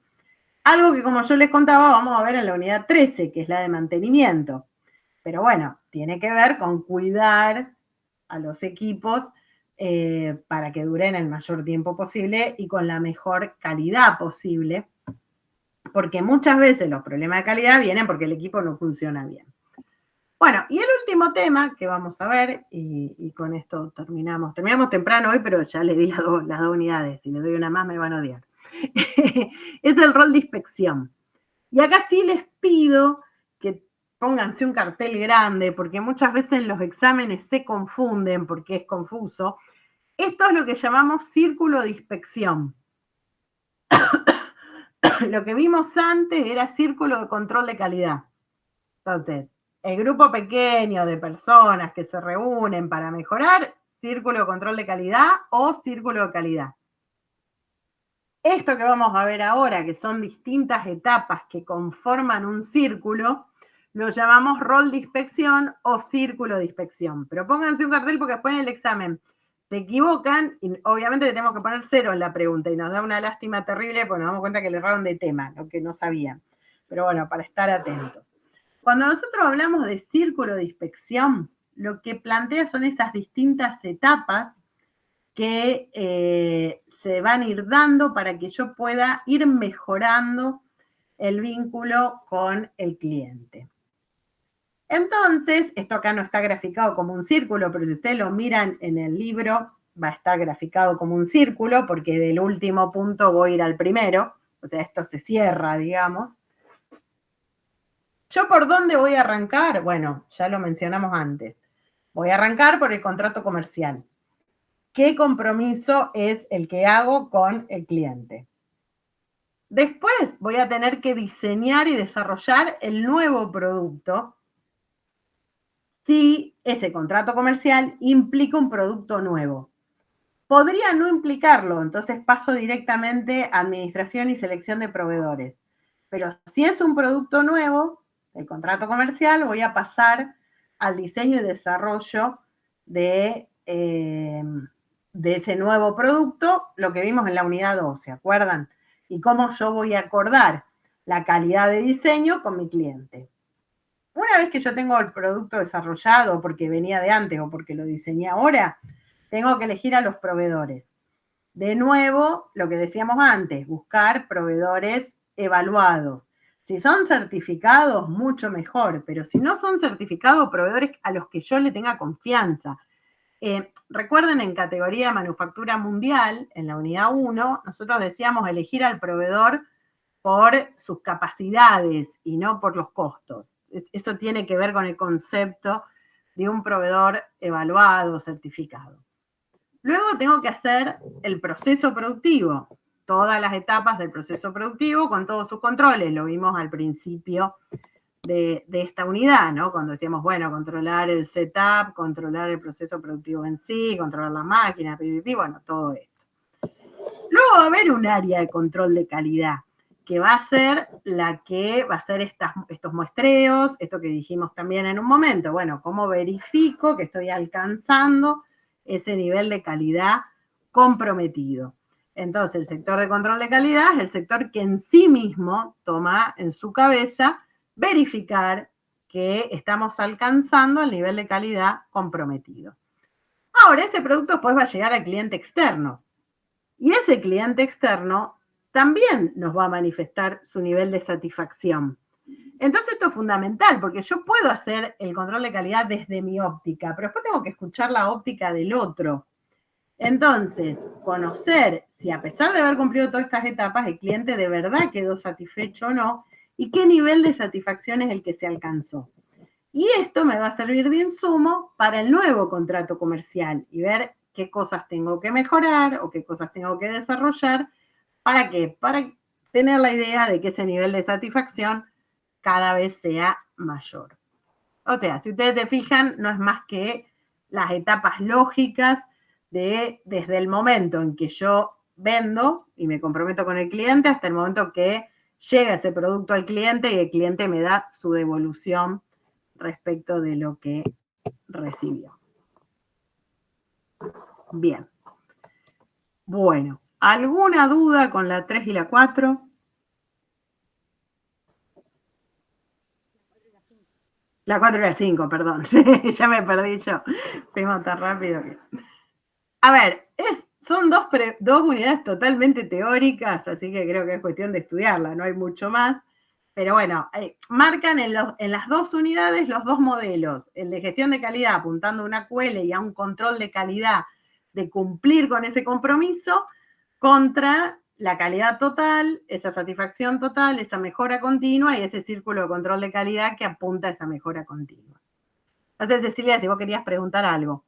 Speaker 1: Algo que, como yo les contaba, vamos a ver en la unidad 13, que es la de mantenimiento. Pero bueno, tiene que ver con cuidar a los equipos para que duren el mayor tiempo posible y con la mejor calidad posible, porque muchas veces los problemas de calidad vienen porque el equipo no funciona bien. Bueno, y el último tema que vamos a ver, y con esto terminamos temprano hoy, pero ya les di las dos unidades, si les doy una más me van a odiar. Es el rol de inspección. Y acá sí les pido que pónganse un cartel grande, porque muchas veces en los exámenes se confunden porque es confuso. Esto es lo que llamamos círculo de inspección. Lo que vimos antes era círculo de control de calidad. Entonces, el grupo pequeño de personas que se reúnen para mejorar, círculo de control de calidad o círculo de calidad. Esto que vamos a ver ahora, que son distintas etapas que conforman un círculo, lo llamamos rol de inspección o círculo de inspección. Pero pónganse un cartel porque después en el examen se equivocan y obviamente le tenemos que poner 0 en la pregunta y nos da una lástima terrible porque nos damos cuenta que le erraron de tema, lo que no sabían. Pero bueno, para estar atentos. Cuando nosotros hablamos de círculo de inspección, lo que plantea son esas distintas etapas que se van a ir dando para que yo pueda ir mejorando el vínculo con el cliente. Entonces, esto acá no está graficado como un círculo, pero si ustedes lo miran en el libro, va a estar graficado como un círculo, porque del último punto voy a ir al primero, o sea, esto se cierra, digamos. ¿Yo por dónde voy a arrancar? Bueno, ya lo mencionamos antes. Voy a arrancar por el contrato comercial. ¿Qué compromiso es el que hago con el cliente? Después voy a tener que diseñar y desarrollar el nuevo producto si ese contrato comercial implica un producto nuevo. Podría no implicarlo, entonces paso directamente a administración y selección de proveedores. Pero si es un producto nuevo, el contrato comercial, voy a pasar al diseño y desarrollo de ese nuevo producto, lo que vimos en la unidad 2, ¿se acuerdan? Y cómo yo voy a acordar la calidad de diseño con mi cliente. Una vez que yo tengo el producto desarrollado porque venía de antes o porque lo diseñé ahora, tengo que elegir a los proveedores. De nuevo, lo que decíamos antes, buscar proveedores evaluados. Si son certificados, mucho mejor, pero si no son certificados, proveedores a los que yo le tenga confianza. Recuerden, en categoría de manufactura mundial, en la unidad 1, nosotros decíamos elegir al proveedor por sus capacidades y no por los costos. Eso tiene que ver con el concepto de un proveedor evaluado, certificado. Luego tengo que hacer el proceso productivo, todas las etapas del proceso productivo con todos sus controles. Lo vimos al principio de esta unidad, ¿no? Cuando decíamos, bueno, controlar el setup, controlar el proceso productivo en sí, controlar la máquina, bueno, todo esto. Luego va a haber un área de control de calidad, que va a ser la que va a hacer estos muestreos, esto que dijimos también en un momento, bueno, cómo verifico que estoy alcanzando ese nivel de calidad comprometido. Entonces, el sector de control de calidad es el sector que en sí mismo toma en su cabeza verificar que estamos alcanzando el nivel de calidad comprometido. Ahora, ese producto después va a llegar al cliente externo. Y ese cliente externo también nos va a manifestar su nivel de satisfacción. Entonces esto es fundamental, porque yo puedo hacer el control de calidad desde mi óptica, pero después tengo que escuchar la óptica del otro. Entonces, conocer si a pesar de haber cumplido todas estas etapas, el cliente de verdad quedó satisfecho o no, y qué nivel de satisfacción es el que se alcanzó. Y esto me va a servir de insumo para el nuevo contrato comercial y ver qué cosas tengo que mejorar o qué cosas tengo que desarrollar. ¿Para qué? Para tener la idea de que ese nivel de satisfacción cada vez sea mayor. O sea, si ustedes se fijan, no es más que las etapas lógicas desde el momento en que yo vendo y me comprometo con el cliente hasta el momento que llega ese producto al cliente y el cliente me da su devolución respecto de lo que recibió. Bien. Bueno, ¿alguna duda con la 3 y la 4? La 4 y la 5, perdón. Sí, ya me perdí yo. Fuimos tan rápido que... A ver, son dos unidades totalmente teóricas, así que creo que es cuestión de estudiarla, no hay mucho más. Pero bueno, marcan en las dos unidades los dos modelos. El de gestión de calidad apuntando a una QL y a un control de calidad de cumplir con ese compromiso contra la calidad total, esa satisfacción total, esa mejora continua y ese círculo de control de calidad que apunta a esa mejora continua. No sé, Cecilia, si vos querías preguntar algo.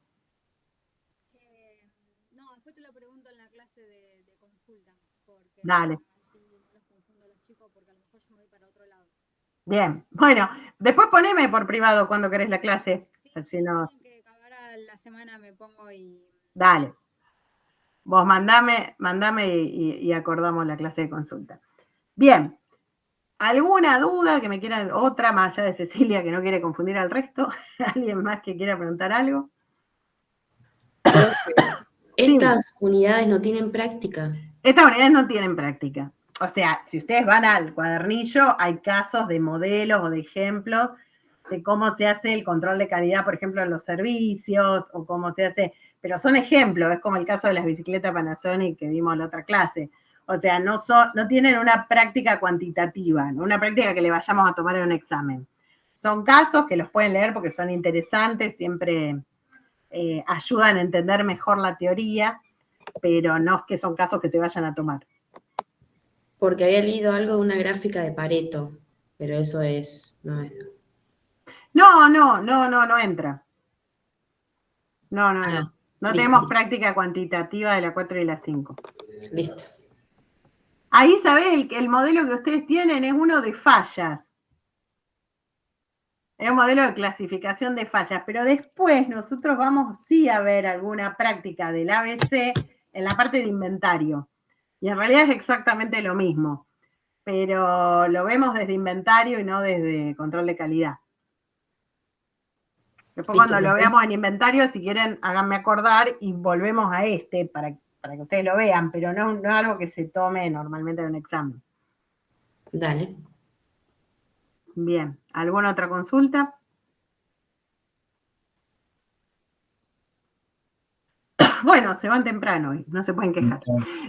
Speaker 4: No, después te lo pregunto en la clase de consulta, porque
Speaker 1: Dale.
Speaker 4: así no los confundo a los chicos, porque a lo mejor yo me voy para otro lado.
Speaker 1: Bien, bueno, después poneme por privado cuando querés la clase.
Speaker 4: Sí,
Speaker 1: Así nos...
Speaker 4: que acabar la semana me pongo y...
Speaker 1: Dale. Vos mandame y acordamos la clase de consulta. Bien. ¿Alguna duda que me quieran, otra más allá de Cecilia que no quiere confundir al resto? ¿Alguien más que quiera preguntar algo?
Speaker 5: Profe,
Speaker 1: Sí.
Speaker 5: ¿estas unidades no tienen práctica?
Speaker 1: Estas unidades no tienen práctica. O sea, si ustedes van al cuadernillo, hay casos de modelos o de ejemplos de cómo se hace el control de calidad, por ejemplo, en los servicios, o cómo se hace, pero son ejemplos, es como el caso de las bicicletas Panasonic que vimos en la otra clase. O sea, no tienen una práctica cuantitativa, ¿no? Una práctica que le vayamos a tomar en un examen. Son casos que los pueden leer porque son interesantes, siempre ayudan a entender mejor la teoría, pero no es que son casos que se vayan a tomar.
Speaker 5: Porque había leído algo de una gráfica de Pareto, pero eso no es.
Speaker 1: No entra. No. No
Speaker 5: listo,
Speaker 1: tenemos
Speaker 5: listo.
Speaker 1: práctica cuantitativa de la 4 y la 5.
Speaker 5: Listo.
Speaker 1: Ahí, ¿sabés? El modelo que ustedes tienen es uno de fallas. Es un modelo de clasificación de fallas, pero después nosotros vamos sí a ver alguna práctica del ABC en la parte de inventario. Y en realidad es exactamente lo mismo, pero lo vemos desde inventario y no desde control de calidad. Después
Speaker 5: Listo,
Speaker 1: cuando lo
Speaker 5: profe.
Speaker 1: veamos en inventario, si quieren, háganme acordar y volvemos a este para que ustedes lo vean, pero no es algo que se tome normalmente en un examen.
Speaker 5: Dale.
Speaker 1: Bien, ¿alguna otra consulta? Bueno, se van temprano hoy, no se pueden quejar.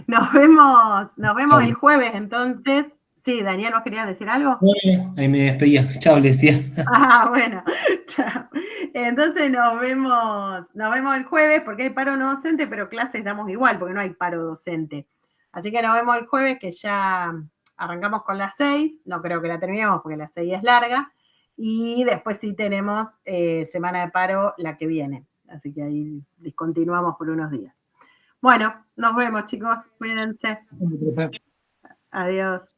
Speaker 1: Nos vemos el jueves, entonces. Sí, Daniel, ¿vos querías decir algo?
Speaker 2: Ahí me despedía. Chao, le decía.
Speaker 1: Ah, bueno, chao. Entonces nos vemos el jueves, porque hay paro no docente, pero clases damos igual, porque no hay paro docente. Así que nos vemos el jueves, que ya arrancamos con las 6. No creo que la terminemos, porque la 6 es larga. Y después sí tenemos semana de paro la que viene. Así que ahí discontinuamos por unos días. Bueno, nos vemos, chicos. Cuídense. Adiós.